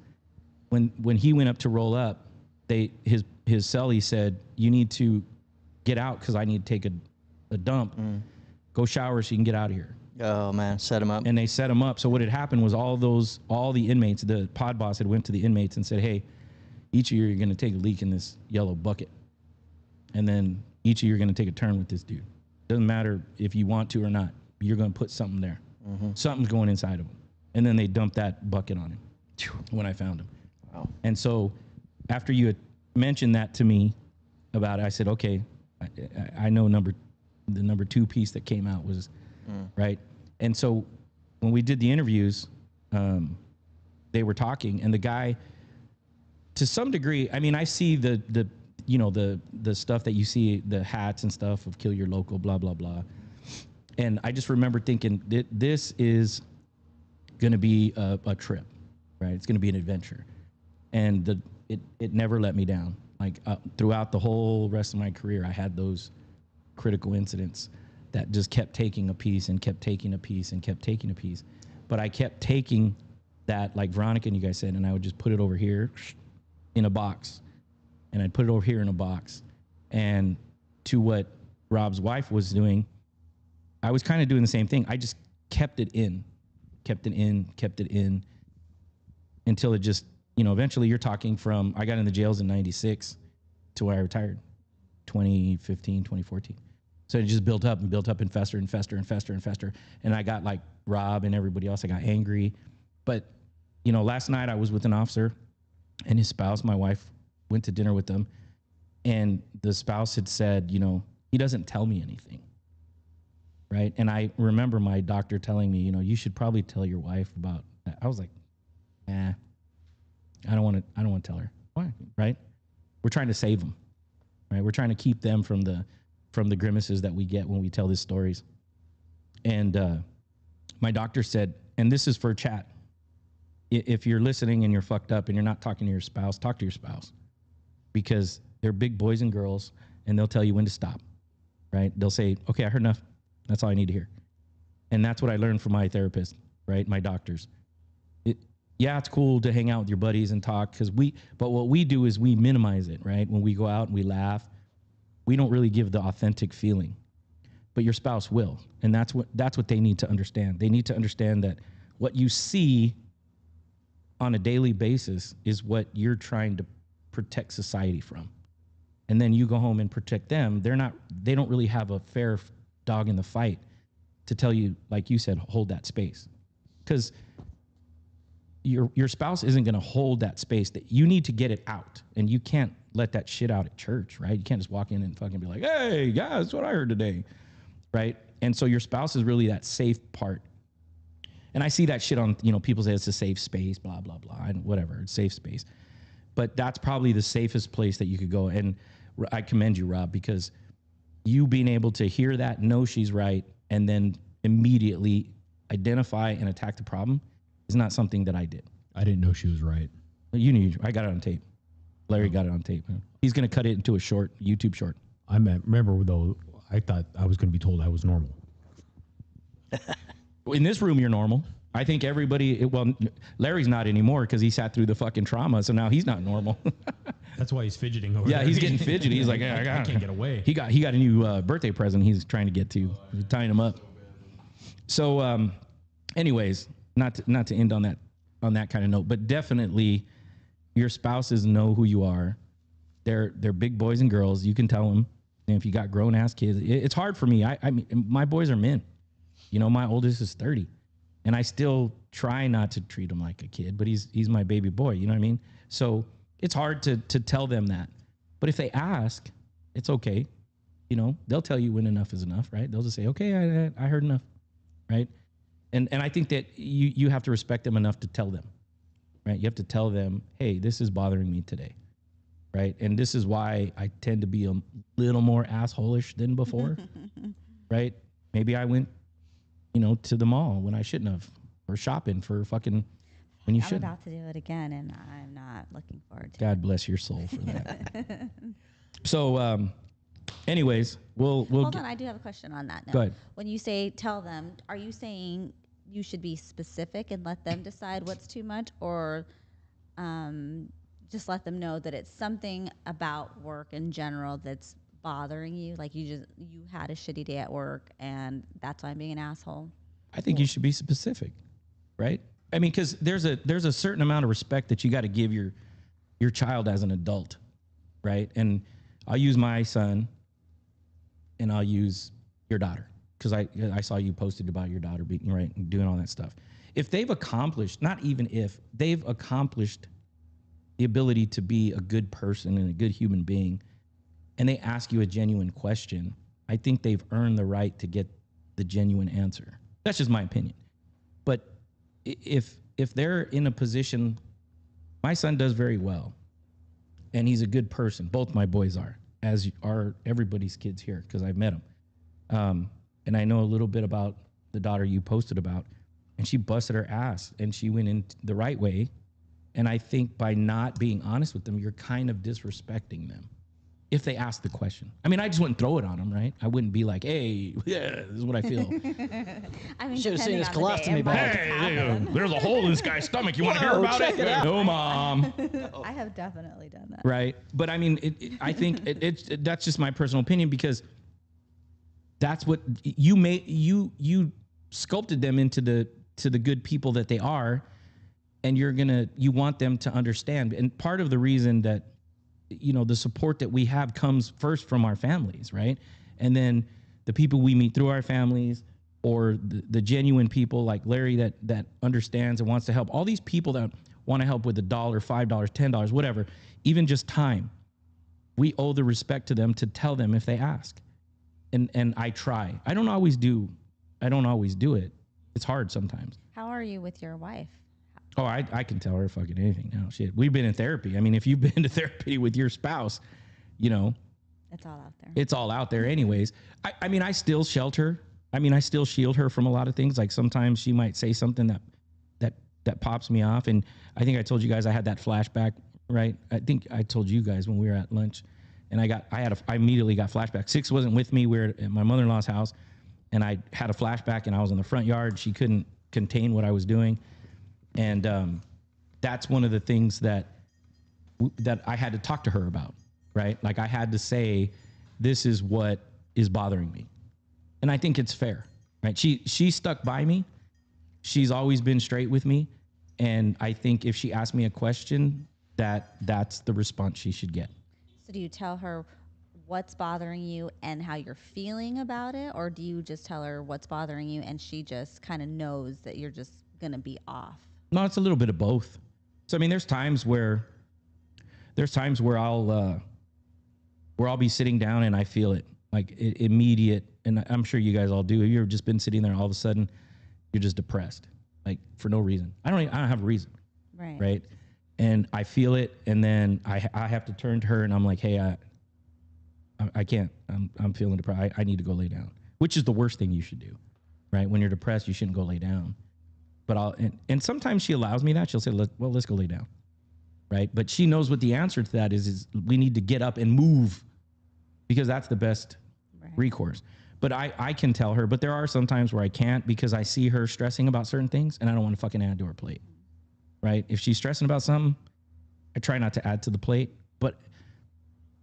When he went up to roll up, his cellie said, you need to get out because I need to take a dump. Go shower so you can get out of here. Oh man, set him up. And they set him up. So what had happened was all the inmates, the pod boss had went to the inmates and said, hey, each of you are going to take a leak in this yellow bucket. And then each of you are going to take a turn with this dude. Doesn't matter if you want to or not. You're going to put something there. Something's going inside of him. And then they dumped that bucket on him when I found him. Wow. And so after you had mentioned that to me about it, I said, okay, I know the number 2 piece that came out was right. And so when we did the interviews, they were talking, and the guy to some degree, I mean, I see the you know, the stuff that you see, the hats and stuff of kill your local, blah, blah, blah. And I just remember thinking that this is going to be a trip, right? It's going to be an adventure. And it never let me down. Like throughout the whole rest of my career, I had those critical incidents that just kept taking a piece and kept taking a piece and kept taking a piece. But I kept taking that, like Veronica and you guys said, and I would just put it over here in a box. And I'd put it over here in a box. And to what Rob's wife was doing, I was kind of doing the same thing. I just kept it in until it just, you know, eventually you're talking from, I got in the jails in 96 to where I retired, 2015, 2014. So it just built up and fester and fester and fester and fester. And I got like Rob and everybody else, I got angry. But, you know, last night I was with an officer and his spouse, my wife, went to dinner with them. And the spouse had said, you know, he doesn't tell me anything. Right. And I remember my doctor telling me, you know, you should probably tell your wife about that. I was like, I don't want to tell her. Why? Right. We're trying to save them. Right. We're trying to keep them from the grimaces that we get when we tell these stories. And my doctor said, and this is for chat, if you're listening and you're fucked up and you're not talking to your spouse, talk to your spouse, because they're big boys and girls and they'll tell you when to stop. Right. They'll say, okay, I heard enough. That's all I need to hear. And that's what I learned from my therapist, right? My doctors. Yeah, it's cool to hang out with your buddies and talk but what we do is we minimize it, right? When we go out and we laugh, we don't really give the authentic feeling, but your spouse will. And that's what they need to understand. They need to understand that what you see on a daily basis is what you're trying to protect society from. And then you go home and protect them. They don't really have a fair dog in the fight to tell you, like you said, hold that space. Because your spouse isn't going to hold that space. That you need to get it out, and you can't let that shit out at church, right? You can't just walk in and fucking be like, hey, guys, that's what I heard today, right? And so your spouse is really that safe part. And I see that shit on, you know, people say it's a safe space, blah, blah, blah, and whatever, it's safe space. But that's probably the safest place that you could go. And I commend you, Rob, because you being able to hear that, know she's right, and then immediately identify and attack the problem is not something that I did. I didn't know she was right. You knew. I got it on tape. Larry got it on tape. He's going to cut it into a short, YouTube short. I remember, though, I thought I was going to be told I was normal. In this room, you're normal. I think everybody, Larry's not anymore because he sat through the fucking trauma, so now he's not normal. That's why he's fidgeting over there. Yeah, he's getting fidgety. He's like, I can't get away. He got a new birthday present he's trying to get to. He's tying him up. So, anyways, not to end on that kind of note, but definitely your spouses know who you are. They're big boys and girls. You can tell them. And if you got grown ass kids, it's hard for me. I mean, my boys are men. You know, my oldest is 30. And I still try not to treat him like a kid, but he's my baby boy. You know what I mean? So it's hard to tell them that. But if they ask, it's okay. You know, they'll tell you when enough is enough, right? They'll just say, okay, I heard enough, right? And I think that you have to respect them enough to tell them, right? You have to tell them, hey, this is bothering me today, right? And this is why I tend to be a little more asshole-ish than before, right? Maybe I went, you know, to the mall when I shouldn't have, or shopping for fucking when you shouldn't. I'm about to do it again, and I'm not looking forward to it. God bless your soul for that. So, anyways, we'll Hold on, I do have a question on that note. Go ahead. When you say tell them, are you saying you should be specific and let them decide what's too much, or just let them know that it's something about work in general that's bothering you, like you had a shitty day at work and that's why I'm being an asshole? I think you should be specific, right? I mean, because there's a certain amount of respect that you got to give your child as an adult, right? And I'll use my son, and I'll use your daughter, because I saw you posted about your daughter being right and doing all that stuff. If they've accomplished, not even if they've accomplished the ability to be a good person and a good human being, and they ask you a genuine question, I think they've earned the right to get the genuine answer. That's just my opinion. But if they're in a position, my son does very well, and he's a good person. Both my boys are, as are everybody's kids here, because I've met them. And I know a little bit about the daughter you posted about, and she busted her ass, and she went in the right way. And I think by not being honest with them, you're kind of disrespecting them if they ask the question. I mean, I just wouldn't throw it on them, right? I wouldn't be like, hey, yeah, this is what I feel. I mean, Should've seen depending his on the colostomy day, it might bag. just happen. There's a hole in this guy's stomach. You want to hear Whoa, about check it? it out. No, Mom. I have definitely done that. Right. But I mean, I think that's just my personal opinion, because that's what you sculpted them into the good people that they are, and you want them to understand. And part of the reason that, the support that we have comes first from our families, right? And then the people we meet through our families, or the genuine people like Larry that understands and wants to help. All these people that want to help with $1, $5, $10, whatever, even just time. We owe the respect to them to tell them if they ask. And I try. I don't always do it. It's hard sometimes. How are you with your wife? Oh, I can tell her fucking anything now. Shit. We've been in therapy. I mean, if you've been to therapy with your spouse, It's all out there. it's all out there anyways. I mean, I still shelter. I mean, I still shield her from a lot of things. Like sometimes she might say something that pops me off. And I think I told you guys I had that flashback, right? I think I told you guys when we were at lunch, and I immediately got flashback. Six wasn't with me. We were at my mother-in-law's house, and I had a flashback, and I was in the front yard. She couldn't contain what I was doing. And that's one of the things that I had to talk to her about, right? Like I had to say, this is what is bothering me. And I think it's fair, right? She stuck by me. She's always been straight with me. And I think if she asked me a question, that's the response she should get. So do you tell her what's bothering you and how you're feeling about it? Or do you just tell her what's bothering you and she just kind of knows that you're just going to be off? No, it's a little bit of both. So, I mean, there's times where I'll be sitting down and I feel it, like immediate. And I'm sure you guys all do. You've just been sitting there, all of a sudden you're just depressed, like for no reason. I don't have a reason. Right. Right. And I feel it. And then I have to turn to her and I'm like, hey, I can't, I'm feeling depressed. I need to go lay down, which is the worst thing you should do, right? When you're depressed, you shouldn't go lay down. But and sometimes she allows me that. She'll say, let's go lay down. Right. But she knows what the answer to that is we need to get up and move, because that's the best recourse. But I can tell her, but there are some times where I can't, because I see her stressing about certain things and I don't want to fucking add to her plate. Right. If she's stressing about something, I try not to add to the plate, but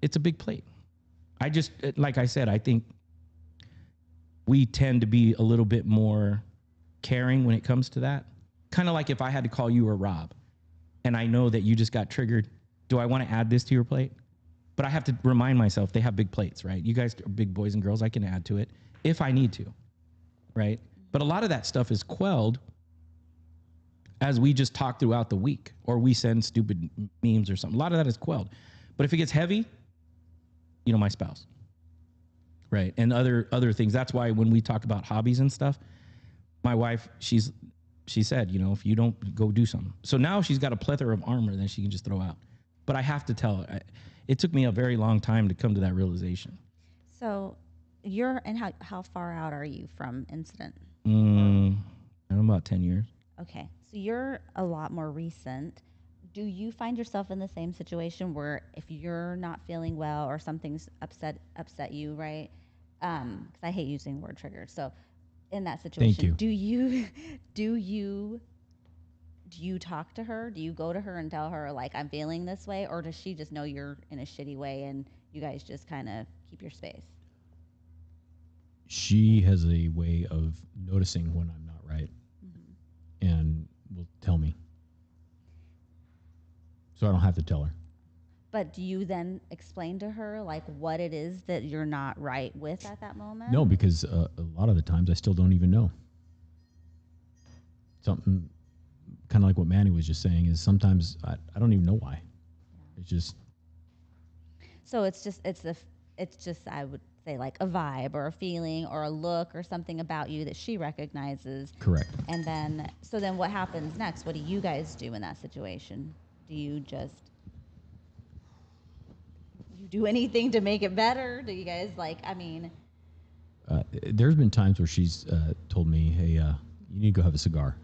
it's a big plate. Like I said, I think we tend to be a little bit more caring when it comes to that. Kind of like if I had to call you or Rob and I know that you just got triggered, do I want to add this to your plate? But I have to remind myself they have big plates, right? You guys are big boys and girls. I can add to it if I need to, right? But a lot of that stuff is quelled as we just talk throughout the week, or we send stupid memes or something. A lot of that is quelled. But if it gets heavy, my spouse, right? And other things. That's why when we talk about hobbies and stuff, my wife, she said, if you don't go do something. So now she's got a plethora of armor that she can just throw out. But I have to tell her, it took me a very long time to come to that realization. So how far out are you from incident? I'm about 10 years. Okay. So you're a lot more recent. Do you find yourself in the same situation where if you're not feeling well or something's upset you, right? Because I hate using the word trigger. So in that situation, Thank you. do you talk to her? Do you go to her and tell her, like, I'm feeling this way? Or does she just know you're in a shitty way and you guys just kind of keep your space? She has a way of noticing when I'm not right, and will tell me. So I don't have to tell her. But do you then explain to her, like, what it is that you're not right with at that moment? No, because a lot of the times I still don't even know. Something kind of like what Manny was just saying is sometimes I don't even know why. It's just. So it's just I would say like a vibe or a feeling or a look or something about you that she recognizes. Correct. And then what happens next? What do you guys do in that situation? Do you just do anything to make it better? Do you guys like? I mean, There's been times where she's told me, "Hey, you need to go have a cigar."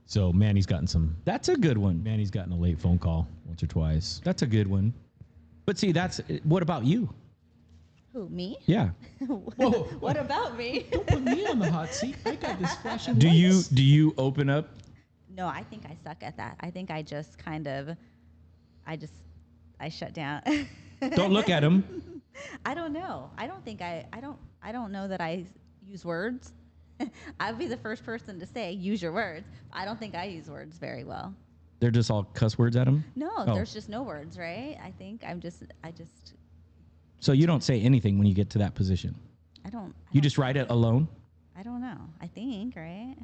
So Manny's gotten That's a good one. Manny's gotten a late phone call once or twice. That's a good one. But see, what about you? who, me? Yeah. What about me? Don't put me on the hot seat. I got this flashing. Do you open up? No, I think I suck at that. I think I just kind of, I shut down. Don't look at him. I don't know. I don't know that I use words. I'd be the first person to say, use your words. I don't think I use words very well. They're just all cuss words at him? No, Oh. there's just no words, right? I think I just, So you don't say anything when you get to that position? You just write it alone? I don't know. I think, right?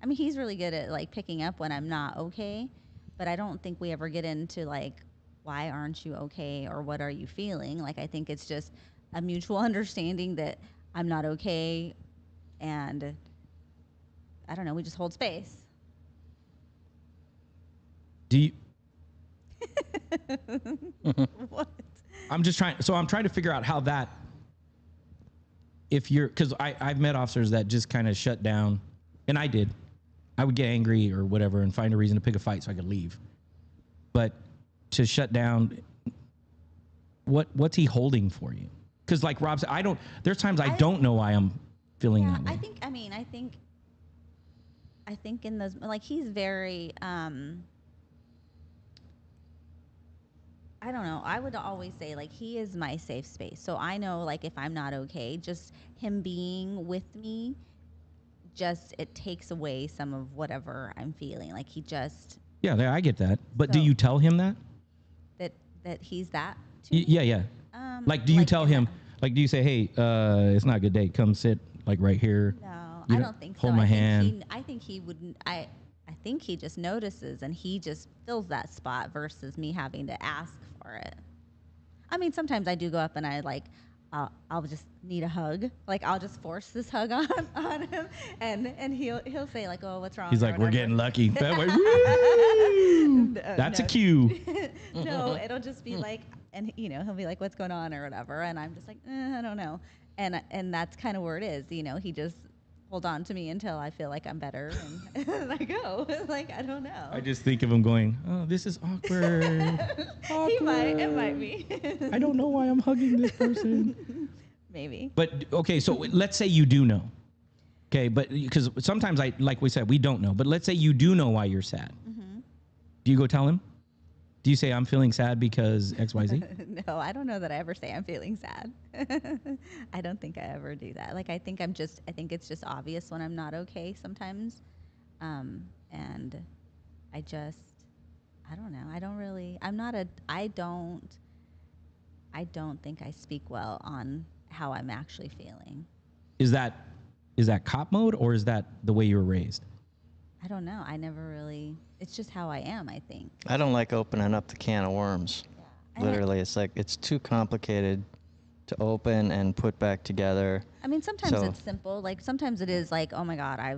I mean, he's really good at like picking up when I'm not okay, but I don't think we ever get into like, why aren't you okay or what are you feeling? Like, I think it's just a mutual understanding that I'm not okay, and I don't know, we just hold space. Do you? What? I'm trying to figure out how that, because I've met officers that just kind of shut down, and I did. I would get angry or whatever and find a reason to pick a fight so I could leave. But to shut down, what's he holding for you? Because like Rob said, there's times I don't know why I'm feeling that way. I think in those, like, he's very, I don't know. I would always say, like, he is my safe space. So I know, like, if I'm not okay, just him being with me, it takes away some of whatever I'm feeling. Like, he just... Yeah, I get that. But do you tell him that? That he's that to me? Yeah. Like, do you tell him, like, do you say, hey, it's not a good day. Come sit, like, right here. No, You I know, don't think so. hold my hand. I think he wouldn't... I think he just notices and he just fills that spot versus me having to ask for it. I mean, sometimes I do go up and I like, I'll just need a hug. Like, I'll just force this hug on him, and he'll say like, "Oh, what's wrong?" He's or like, we're whatever. getting lucky. That way, woo! That's a cue. No, it'll just be like, and he'll be like, "What's going on?" or whatever, and I'm just like, I don't know, and that's kind of where it is. He just hold on to me until I feel like I'm better, and I go. Like, I don't know. I just think of him going, oh, this is awkward. It might be. I don't know why I'm hugging this person. Maybe. But, okay, so let's say you do know. Okay, but because sometimes, like we said, we don't know. But let's say you do know why you're sad. Mm-hmm. Do you go tell him? Do you say, I'm feeling sad because X, Y, Z? No, I don't know that I ever say I'm feeling sad. I don't think I ever do that. Like, I think it's just obvious when I'm not okay sometimes. And I don't know. I don't think I speak well on how I'm actually feeling. Is that cop mode, or is that the way you were raised? I don't know. I never really, it's just how I am, I think. I don't like opening up the can of worms. Yeah. Literally, it's like it's too complicated to open and put back together. I mean, sometimes So- it's simple. Like, sometimes it is like, oh my God, I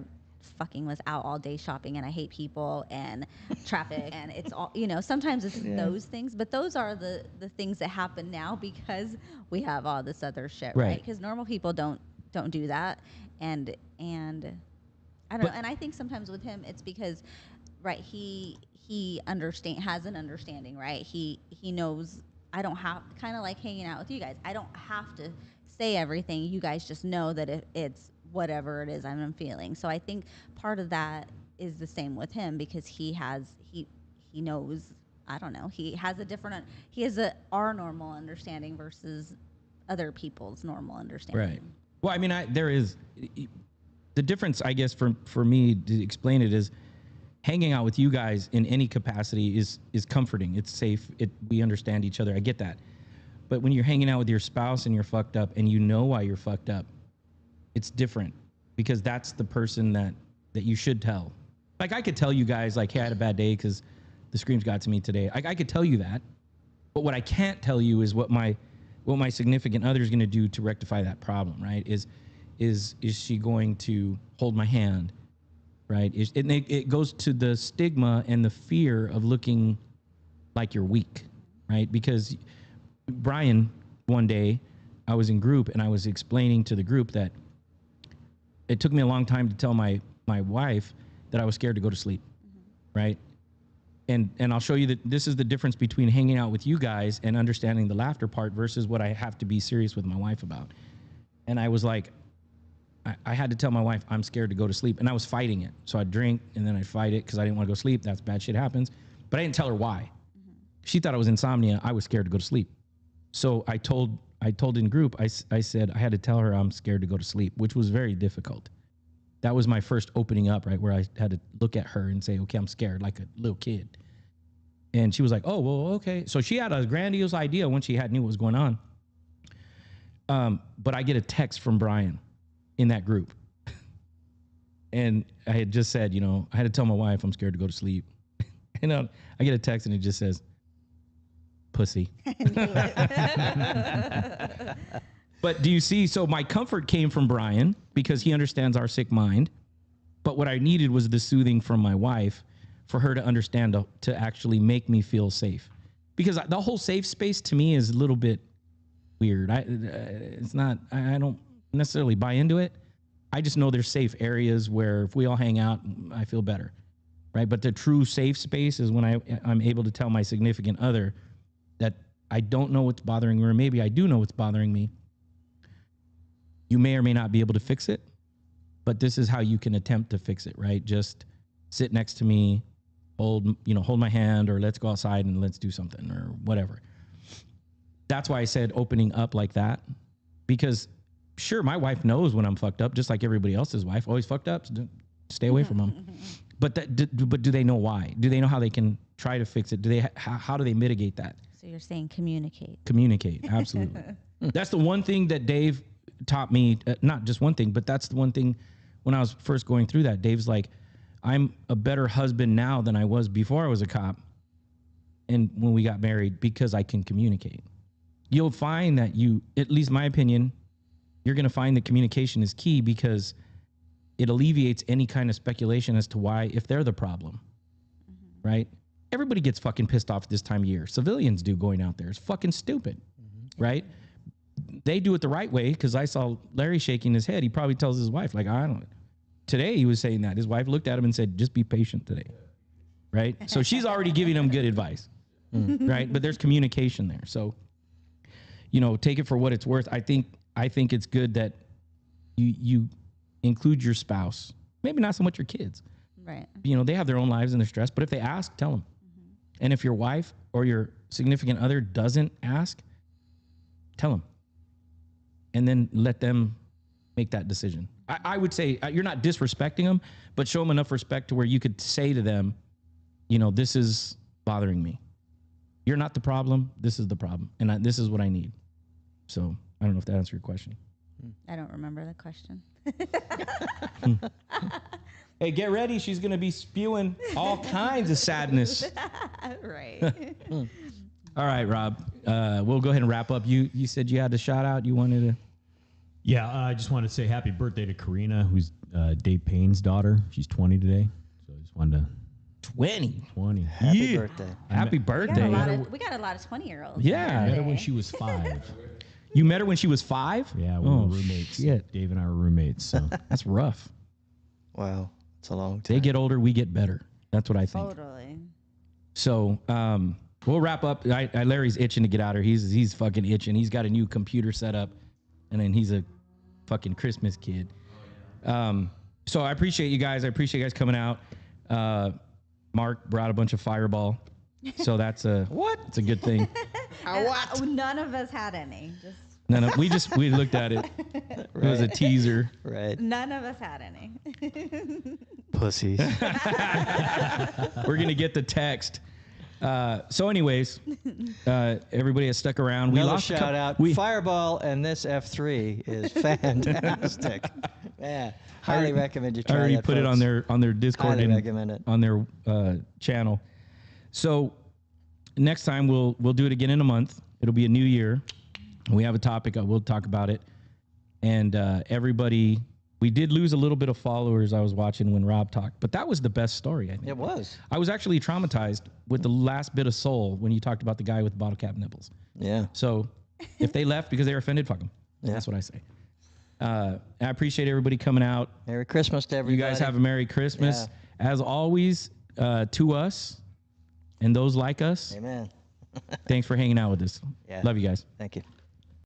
fucking was out all day shopping and I hate people and traffic and it's all, sometimes it's those things. But those are the things that happen now because we have all this other shit, right? Because normal people don't do that. And I don't know. And I think sometimes with him, it's because, right, he has an understanding, right? He knows I don't have, kind of like hanging out with you guys. I don't have to say everything. You guys just know that it's whatever it is I'm feeling. So I think part of that is the same with him because he knows, I don't know, he has our normal understanding versus other people's normal understanding. Right. Well, I mean, there is the difference, I guess, for me to explain it is hanging out with you guys in any capacity is comforting. It's safe. We understand each other. I get that. But when you're hanging out with your spouse and you're fucked up and you know why you're fucked up, it's different because that's the person that you should tell. Like, I could tell you guys, like, hey, I had a bad day because the screams got to me today. I could tell you that. But what I can't tell you is what my significant other is going to do to rectify that problem, right? Is she going to hold my hand, right? It goes to the stigma and the fear of looking like you're weak, right? Because Brian, one day, I was in group and I was explaining to the group that it took me a long time to tell my wife that I was scared to go to sleep, right? And I'll show you that this is the difference between hanging out with you guys and understanding the laughter part versus what I have to be serious with my wife about. And I was like, I had to tell my wife I'm scared to go to sleep, and I was fighting it. So I'd drink and then I'd fight it because I didn't want to go to sleep. That's bad shit happens. But I didn't tell her why. She thought it was insomnia. I was scared to go to sleep. So I told in group, I said I had to tell her I'm scared to go to sleep, which was very difficult. That was my first opening up, right, where I had to look at her and say, okay, I'm scared, like a little kid. And she was like, oh, well, okay. So she had a grandiose idea when she knew what was going on. But I get a text from Brian in that group. And I had just said, I had to tell my wife I'm scared to go to sleep. And I get a text and it just says, pussy. But do you see? So my comfort came from Brian because he understands our sick mind. But what I needed was the soothing from my wife for her to understand, to actually make me feel safe. Because the whole safe space to me is a little bit weird. It's not, I don't necessarily buy into it. I just know there's safe areas where if we all hang out, I feel better, right? But the true safe space is when I'm able to tell my significant other that I don't know what's bothering me, or maybe I do know what's bothering me. You may or may not be able to fix it, but this is how you can attempt to fix it, right? Just sit next to me, hold my hand, or let's go outside and let's do something or whatever. That's why I said opening up like that, because sure, my wife knows when I'm fucked up, just like everybody else's wife. Always fucked up, stay away from them. But do they know why? Do they know how they can try to fix it? How do they mitigate that? So you're saying communicate. Communicate, absolutely. That's the one thing that Dave taught me, not just one thing, but that's the one thing when I was first going through that. Dave's like, I'm a better husband now than I was before I was a cop and when we got married, because I can communicate. You'll find that at least my opinion, you're going to find that communication is key because it alleviates any kind of speculation as to why, if they're the problem, right? Everybody gets fucking pissed off at this time of year. Civilians do going out there. It's fucking stupid, right? They do it the right way because I saw Larry shaking his head. He probably tells his wife, like, I don't. Today he was saying that. His wife looked at him and said, just be patient today, right? So she's already giving him good advice, right? But there's communication there. So, take it for what it's worth. I think it's good that you include your spouse, maybe not so much your kids. Right. They have their own lives and they're stressed, but if they ask, tell them. And if your wife or your significant other doesn't ask, tell them. And then let them make that decision. I would say you're not disrespecting them, but show them enough respect to where you could say to them, this is bothering me. You're not the problem. This is the problem. And this is what I need. So I don't know if that answers your question. I don't remember the question. Hey, get ready. She's going to be spewing all kinds of sadness. Right. All right, Rob. We'll go ahead and wrap up. You said you had a shout out. You wanted to. Yeah, I just wanted to say happy birthday to Karina, who's Dave Payne's daughter. She's 20 today. So I just wanted to. 20. Happy birthday. Happy birthday. We got a lot of 20-year-olds. Yeah. I met her when she was 5. You met her when she was 5? Yeah, we were roommates. Shit. Dave and I were roommates. So That's rough. Wow. It's a long time. They get older, we get better. That's what I think. Totally. So we'll wrap up. Larry's itching to get out of here. He's fucking itching. He's got a new computer set up, and then he's a fucking Christmas kid. So I appreciate you guys. I appreciate you guys coming out. Mark brought a bunch of Fireball, so that's a It's a good thing. None of us had any. No, we looked at it. It was a teaser. Right. None of us had any. Pussies. We're gonna get the text. So, anyways, everybody has stuck around. Another We lost shout out. Fireball and this F3 is fantastic. Man, highly recommend you try I already that, put it folks. on their Discord Highly and recommend it. on their channel. So next time we'll do it again in a month. It'll be a new year. We have a topic. We'll talk about it. And everybody, We did lose a little bit of followers. I was watching when Rob talked, but that was the best story. I think It was. I was actually traumatized with the last bit of soul when you talked about the guy with bottle cap nipples. Yeah. So if they left because they were offended, fuck them. Yeah. That's what I say. I appreciate everybody coming out. Merry Christmas to everybody. You guys have a Merry Christmas. As always, to us and those like us, Amen. thanks for hanging out with us. Yeah. Love you guys. Thank you.